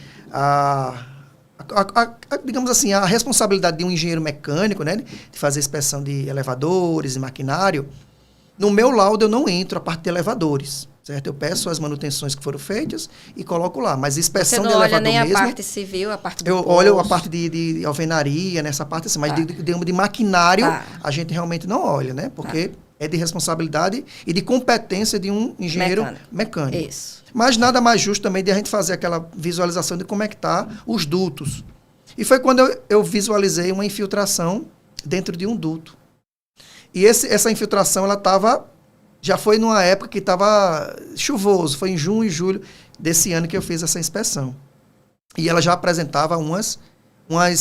digamos assim, a responsabilidade de um engenheiro mecânico, né, de fazer inspeção de elevadores e maquinário, no meu laudo eu não entro a parte de elevadores. Certo? Eu peço as manutenções que foram feitas e coloco lá. Mas inspeção de elevador mesmo... Você não olha nem a parte civil, a parte do Eu olho a parte de alvenaria, nessa parte assim. Mas de maquinário, a gente realmente não olha, né? Porque é de responsabilidade e de competência de um engenheiro mecânico. Isso. Mas nada mais justo também de a gente fazer aquela visualização de como é que tá os dutos. E foi quando eu visualizei uma infiltração dentro de um duto. E essa infiltração, ela estava... Já foi numa época que estava chuvoso, foi em junho e julho desse ano que eu fiz essa inspeção. E ela já apresentava umas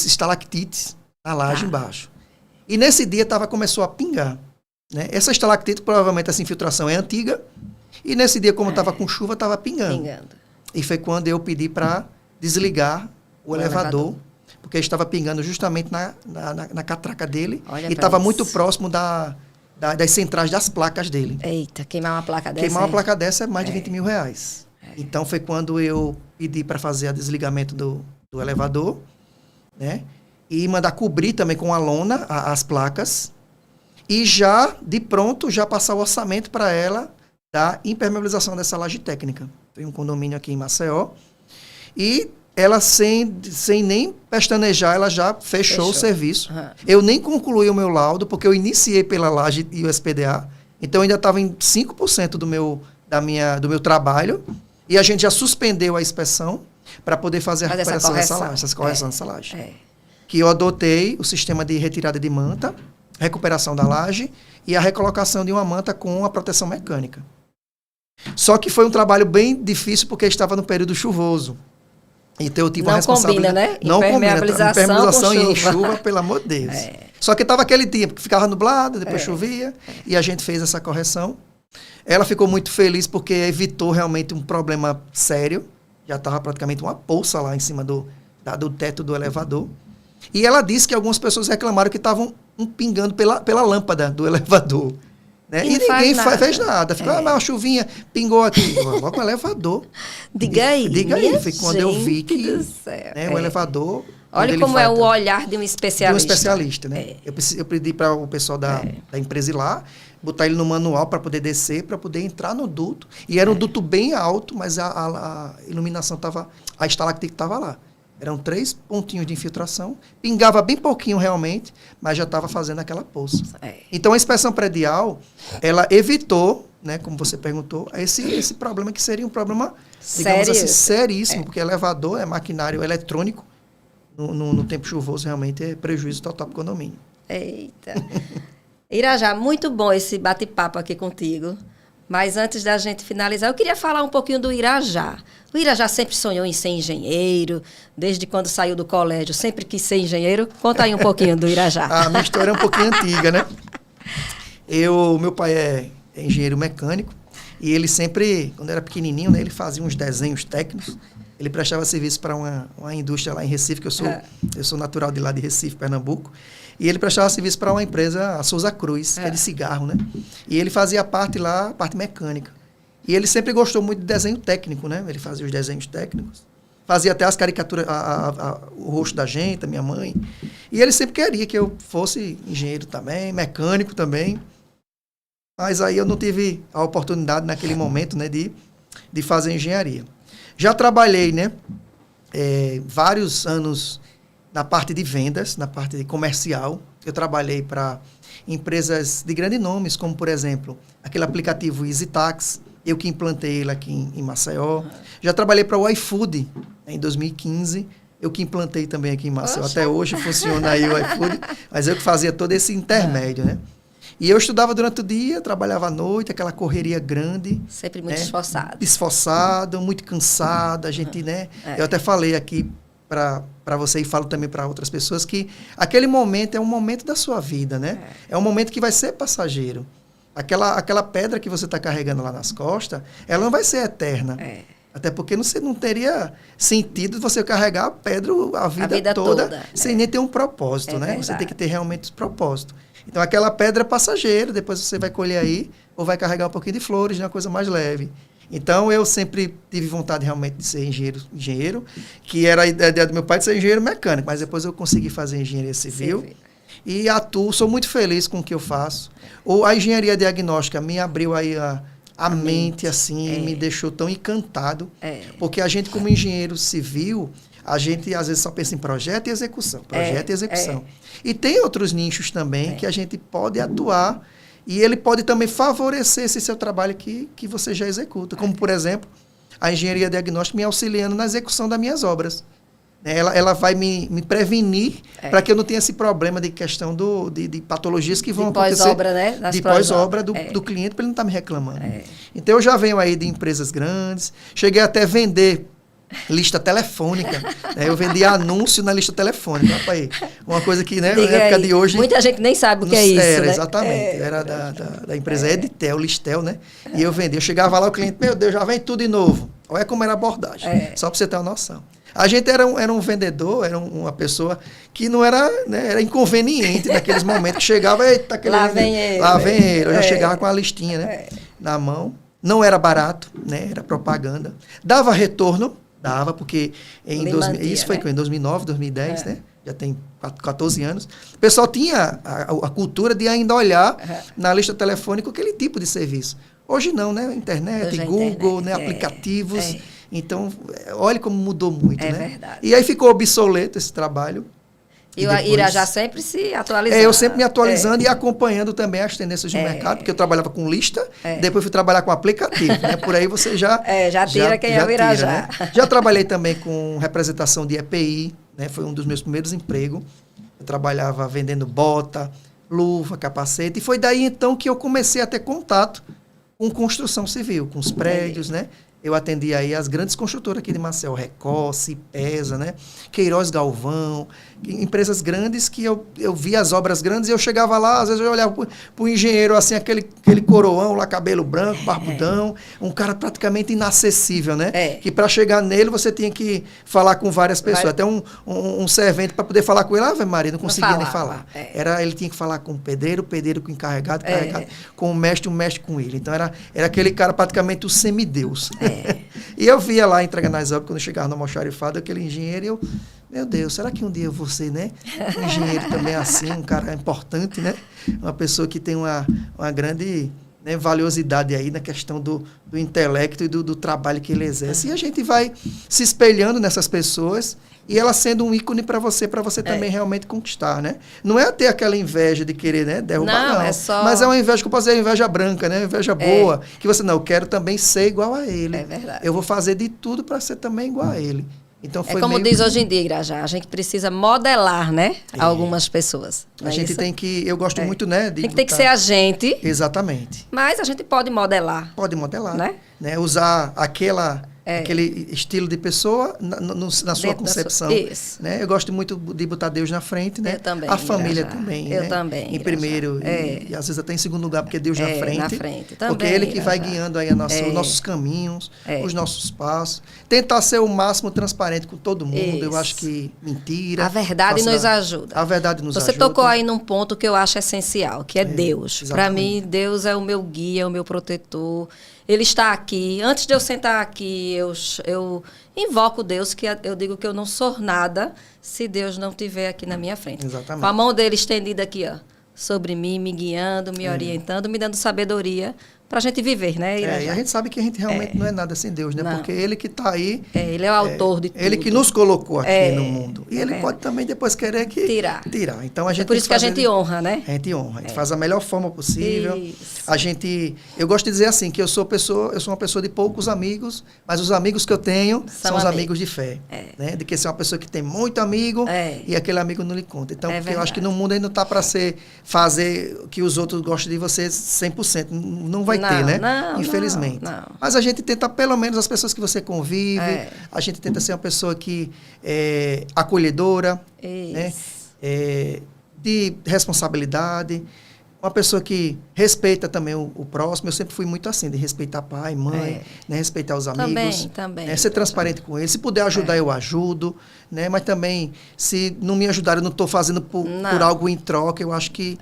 estalactites na laje embaixo. E nesse dia começou a pingar. Né? Essa estalactite, provavelmente essa infiltração é antiga, e nesse dia, como estava com chuva, estava pingando. E foi quando eu pedi para desligar o elevador, porque estava pingando justamente na catraca dele, e estava muito próximo das centrais das placas dele. Eita, queimar uma placa dessa. Queimar uma placa dessa é mais de 20 mil reais. Então, foi quando eu pedi para fazer o desligamento do elevador, né? E mandar cobrir também com a lona as placas. E já, de pronto, já passar o orçamento para ela da impermeabilização dessa laje técnica. Tem um condomínio aqui em Maceió. E ela, sem nem pestanejar, ela já fechou o serviço. Eu nem concluí o meu laudo, porque eu iniciei pela laje e o SPDA. Então, eu ainda estava em 5% do meu trabalho. E a gente já suspendeu a inspeção para poder fazer a recuperação dessa laje, essa correção dessa laje. Que eu adotei o sistema de retirada de manta, recuperação da laje e a recolocação de uma manta com a proteção mecânica. Só que foi um trabalho bem difícil, porque estava no período chuvoso. Então eu tive a responsabilidade. Não combina, né? Não combina. Impermeabilização e em chuva, pelo amor de Deus. Só que estava aquele tempo que ficava nublado, depois chovia, e a gente fez essa correção. Ela ficou muito feliz porque evitou realmente um problema sério. Já estava praticamente uma poça lá em cima do teto do elevador. E ela disse que algumas pessoas reclamaram que estavam pingando pela lâmpada do elevador. Né? E ninguém fez nada. Ficou, uma chuvinha pingou aqui. Logo o elevador. Diga aí. Foi quando eu vi que o elevador... Olha como é o olhar de um especialista. De um especialista, né? Eu pedi para o pessoal da empresa ir lá, botar ele no manual para poder descer, para poder entrar no duto. E era um duto bem alto, mas a iluminação estava... A estalactite estava lá. Eram 3 pontinhos de infiltração, pingava bem pouquinho realmente, mas já estava fazendo aquela poça. Então, a inspeção predial, ela evitou, né, como você perguntou, esse problema que seria um problema, digamos assim, seríssimo, porque elevador é maquinário eletrônico, no tempo chuvoso realmente é prejuízo total para o condomínio. Eita. Irajá, muito bom esse bate-papo aqui contigo. Mas antes da gente finalizar, eu queria falar um pouquinho do Irajá. O Irajá sempre sonhou em ser engenheiro, desde quando saiu do colégio, sempre quis ser engenheiro. Conta aí um pouquinho do Irajá. A minha história é um pouquinho antiga, né? Meu pai é engenheiro mecânico e ele sempre, quando era pequenininho, né, ele fazia uns desenhos técnicos. Ele prestava serviço para uma indústria lá em Recife, que eu sou natural de lá de Recife, Pernambuco. E ele prestava serviço para uma empresa, a Souza Cruz, que é de cigarro, né? E ele fazia parte lá, parte mecânica. E ele sempre gostou muito de desenho técnico, né? Ele fazia os desenhos técnicos. Fazia até as caricaturas, o rosto da gente, a minha mãe. E ele sempre queria que eu fosse engenheiro também, mecânico também. Mas aí eu não tive a oportunidade naquele momento, né, de fazer engenharia. Já trabalhei, né, vários anos na parte de vendas, na parte de comercial. Eu trabalhei para empresas de grandes nomes, como, por exemplo, aquele aplicativo EasyTax, eu que implantei ele aqui em Maceió. Já trabalhei para o iFood, em 2015, eu que implantei também aqui em Maceió. Até hoje funciona aí o iFood, mas eu que fazia todo esse intermédio, né? E eu estudava durante o dia, trabalhava à noite, aquela correria grande. Sempre muito esforçado. Esforçado, muito cansado. A gente, né? Eu até falei aqui para você e falo também para outras pessoas que aquele momento é um momento da sua vida, né? É um momento que vai ser passageiro. Aquela pedra que você está carregando lá nas costas, ela não vai ser eterna. Até porque não teria sentido você carregar a pedra a vida toda sem nem ter um propósito, né? Verdade. Você tem que ter realmente esse propósito. Então, aquela pedra é passageira, depois você vai colher aí, ou vai carregar um pouquinho de flores, uma coisa mais leve. Então, eu sempre tive vontade realmente de ser engenheiro, que era a ideia do meu pai de ser engenheiro mecânico, mas depois eu consegui fazer engenharia civil. E atuo, sou muito feliz com o que eu faço. A engenharia diagnóstica me abriu aí a mente, assim, me deixou tão encantado, porque a gente, como engenheiro civil, a gente às vezes só pensa em projeto e execução, E tem outros nichos também que a gente pode atuar e ele pode também favorecer esse seu trabalho que você já executa, como, por exemplo, a engenharia diagnóstica me auxiliando na execução das minhas obras. Ela vai me prevenir para que eu não tenha esse problema de questão de patologias que vão acontecer. Pós-obra, né? De pós-obra do cliente, para ele não estar me reclamando. Então, eu já venho aí de empresas grandes, cheguei até a vender lista telefônica. Né? Eu vendia anúncio na lista telefônica. Rapaz, uma coisa que, né, na época de hoje... Muita gente nem sabe o que é isso, Era, né? exatamente. Era da empresa Editel, Listel, né? E eu vendia. Eu chegava lá, o cliente, meu Deus, já vem tudo de novo. Olha como era a abordagem. Só para você ter uma noção. A gente era um vendedor, era uma pessoa que não era, né, era inconveniente naqueles momentos que chegava, eita, lá vem ele. Eu já chegava com a listinha, né, na mão. Não era barato, né, era propaganda. Dava retorno, porque isso foi em 2009, 2010, né? Já tem 14 anos. O pessoal tinha a cultura de ainda olhar na lista telefônica aquele tipo de serviço. Hoje não, né? Internet, Google, né? Aplicativos. Então, olha como mudou muito, né? Verdade. E aí ficou obsoleto esse trabalho. E o Irajá sempre se atualizando. Eu sempre me atualizando e acompanhando também as tendências do mercado, porque eu trabalhava com lista, depois fui trabalhar com aplicativo, né? Por aí você já... já tira quem é o Irajá. Né? Já trabalhei também com representação de EPI, né? Foi um dos meus primeiros empregos. Eu trabalhava vendendo bota, luva, capacete, e foi daí então que eu comecei a ter contato com construção civil, com os prédios, né? Eu atendi aí as grandes construtoras aqui de Maceió, Record, Cipesa, né? Queiroz Galvão, empresas grandes que eu via as obras grandes e eu chegava lá, às vezes eu olhava para o engenheiro, assim, aquele coroão lá, cabelo branco, barbudão, um cara praticamente inacessível, né? Que para chegar nele você tinha que falar com várias pessoas, até um servente para poder falar com ele, Ave Maria, não conseguia nem falar. Ele tinha que falar com o pedreiro com o encarregado, com o mestre com ele. Então era aquele cara praticamente o semideuus. E eu via lá entregando as obras, quando eu chegava no almoxarifado, aquele engenheiro, e eu, meu Deus, será que um dia eu vou ser, né? Um engenheiro também assim, um cara importante, né? Uma pessoa que tem uma grande né, valiosidade aí na questão do intelecto e do trabalho que ele exerce. E a gente vai se espelhando nessas pessoas e ela sendo um ícone para você também realmente conquistar, né? Não é ter aquela inveja de querer, né, derrubar, não. É só... Mas é uma inveja que eu posso dizer, inveja branca, né? Inveja boa. Que você, não, eu quero também ser igual a ele. É verdade. Eu vou fazer de tudo para ser também igual a ele. Então, foi como diz hoje em dia, Irajá, a gente precisa modelar, né? Algumas pessoas. A gente tem que... Eu gosto muito, né? Tem que ser a gente. Exatamente. Mas a gente pode modelar. Pode modelar. Né? Usar aquele estilo de pessoa na sua concepção. Isso. Né? Eu gosto muito de botar Deus na frente, né? Eu também. A família também. Eu né? também. Em primeiro e às vezes até em segundo lugar, porque Deus na frente. Na frente também. Porque é Ele que vai guiando aí os nossos caminhos, os nossos passos. Tentar ser o máximo transparente com todo mundo. Isso. Eu acho que mentira. A verdade nos ajuda. A verdade nos ajuda. Você tocou aí num ponto que eu acho essencial, que é Deus. Para mim, Deus é o meu guia, o meu protetor. Ele está aqui. Antes de eu sentar aqui, eu invoco Deus, que eu digo que eu não sou nada se Deus não estiver aqui na minha frente. Exatamente. Com a mão dele estendida aqui, ó, sobre mim, me guiando, me orientando, me dando sabedoria para a gente viver, né, Irajá? E a gente sabe que a gente realmente não é nada sem Deus, né? Não. Porque Ele que está aí... Ele é o autor de tudo. Ele que nos colocou aqui no mundo. E Ele pode também depois querer tirar. Então, a gente por isso que a gente honra, né? A gente honra. A gente faz da melhor forma possível. Isso. Eu gosto de dizer assim, que eu sou uma pessoa de poucos amigos, mas os amigos que eu tenho são os amigos de fé. Né? De que você é uma pessoa que tem muito amigo e aquele amigo não lhe conta. Então, porque eu acho que no mundo ainda não está para fazer que os outros gostem de você 100%. Não vai ter, né? Infelizmente. Não. Mas a gente tenta, pelo menos, as pessoas que você convive, a gente tenta ser uma pessoa que é acolhedora, né? De responsabilidade, uma pessoa que respeita também o próximo. Eu sempre fui muito assim, de respeitar pai, mãe, né? Respeitar os amigos. Também. Né? Ser transparente com eles. Se puder ajudar, eu ajudo. Né? Mas também, se não me ajudar, eu não estou fazendo por algo em troca. Eu acho que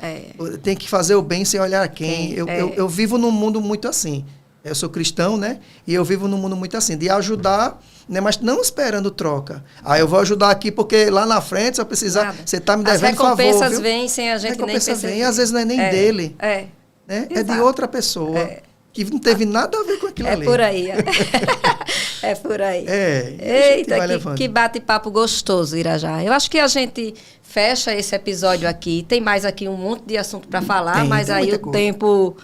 tem que fazer o bem sem olhar quem. Eu vivo num mundo muito assim. Eu sou cristão, né? E eu vivo num mundo muito assim, de ajudar, né? Mas não esperando troca. Eu vou ajudar aqui porque lá na frente, se eu precisar, você está me devendo favor. As recompensas vêm sem a gente nem perceber. Vêm, às vezes não é nem dele. Né? É de outra pessoa. Que não teve nada a ver com aquilo ali. É por aí. É por aí. Eita, que bate-papo gostoso, Irajá. Eu acho que a gente fecha esse episódio aqui. Tem mais aqui um monte de assunto para falar, mas aí o tempo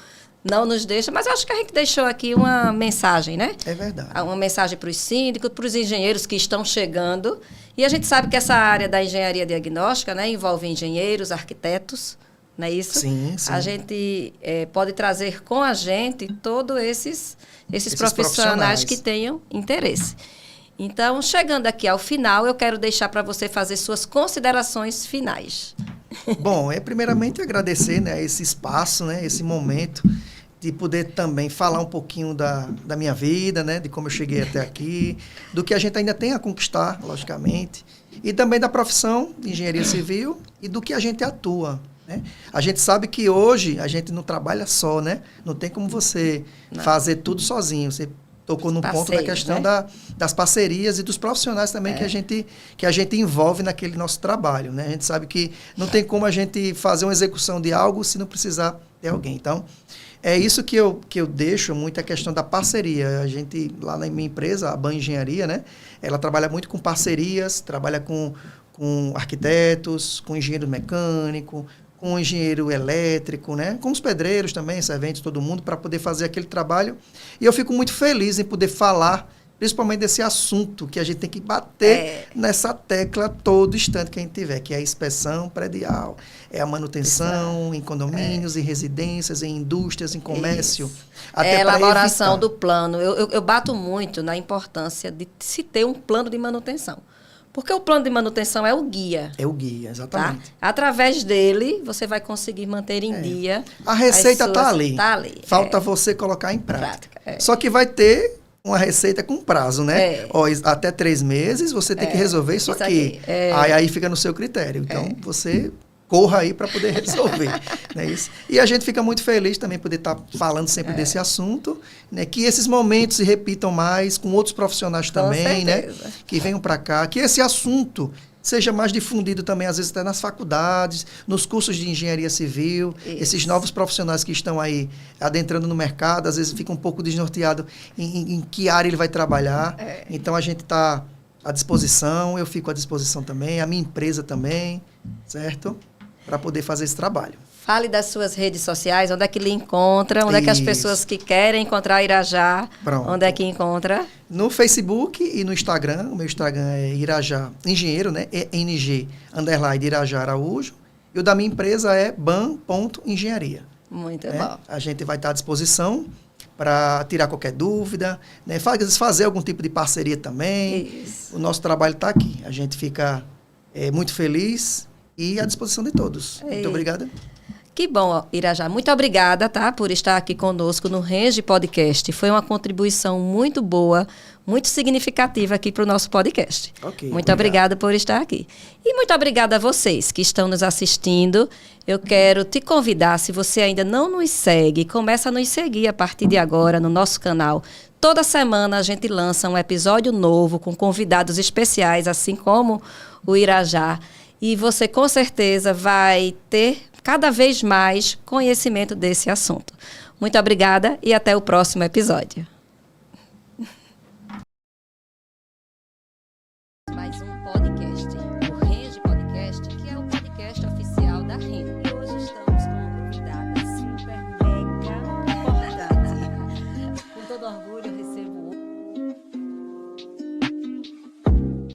não nos deixa. Mas eu acho que a gente deixou aqui uma mensagem, né? É verdade. Uma mensagem para os síndicos, para os engenheiros que estão chegando. E a gente sabe que essa área da engenharia diagnóstica, né, envolve engenheiros, arquitetos, não é isso? Sim. A gente pode trazer com a gente todos esses profissionais que tenham interesse. Então, chegando aqui ao final, eu quero deixar para você fazer suas considerações finais. Bom, primeiramente agradecer, né, esse espaço, né, esse momento de poder também falar um pouquinho da minha vida, né, de como eu cheguei até aqui, do que a gente ainda tem a conquistar, logicamente, e também da profissão de engenharia civil e do que a gente atua. Né? A gente sabe que hoje a gente não trabalha só, né? Não tem como você fazer tudo sozinho. Você tocou no ponto da questão, né, das parcerias e dos profissionais também que a gente envolve naquele nosso trabalho. Né? A gente sabe que não tem como a gente fazer uma execução de algo se não precisar de alguém. Então, é isso que eu deixo muito, a questão da parceria. A gente, lá na minha empresa, a Ban Engenharia, né? Ela trabalha muito com parcerias, trabalha com arquitetos, com engenheiro mecânico, com engenheiro elétrico, né? Com os pedreiros também, serventes, todo mundo, para poder fazer aquele trabalho. E eu fico muito feliz em poder falar, principalmente desse assunto que a gente tem que bater nessa tecla todo instante que a gente tiver, que é a inspeção predial, é a manutenção em condomínios, em residências, em indústrias, em comércio. Até a elaboração do plano. Eu bato muito na importância de se ter um plano de manutenção. Porque o plano de manutenção é o guia. É o guia, exatamente. Tá? Através dele, você vai conseguir manter em dia. A receita está ali. Tá ali. Falta você colocar em prática. Só que vai ter uma receita com prazo, né? Até 3 meses você tem que resolver isso aqui. Aí fica no seu critério. Então, você corra aí para poder resolver. Não é isso? E a gente fica muito feliz também poder estar falando sempre desse assunto, né? Que esses momentos se repitam mais com outros profissionais também, né? Que venham para cá, que esse assunto seja mais difundido também, às vezes até nas faculdades, nos cursos de engenharia civil, esses novos profissionais que estão aí adentrando no mercado, às vezes fica um pouco desnorteado em que área ele vai trabalhar. Então, a gente está à disposição, eu fico à disposição também, a minha empresa também, certo? Para poder fazer esse trabalho. Fale das suas redes sociais, onde é que lhe encontra, onde é que as pessoas que querem encontrar Irajá, onde é que encontra? No Facebook e no Instagram, o meu Instagram é Irajá Engenheiro, né? ENG_Irajá Araújo. E o da minha empresa é ban.engenharia. Muito bom. A gente vai estar à disposição para tirar qualquer dúvida, né? Fazer algum tipo de parceria também. Isso. O nosso trabalho está aqui. A gente fica muito feliz e à disposição de todos. Muito obrigada. Que bom, Irajá. Muito obrigada, tá, por estar aqui conosco no Range Podcast. Foi uma contribuição muito boa, muito significativa aqui para o nosso podcast. Muito obrigada por estar aqui. E muito obrigada a vocês que estão nos assistindo. Eu quero te convidar, se você ainda não nos segue, começa a nos seguir a partir de agora no nosso canal. Toda semana a gente lança um episódio novo com convidados especiais, assim como o Irajá. E você com certeza vai ter cada vez mais conhecimento desse assunto. Muito obrigada e até o próximo episódio.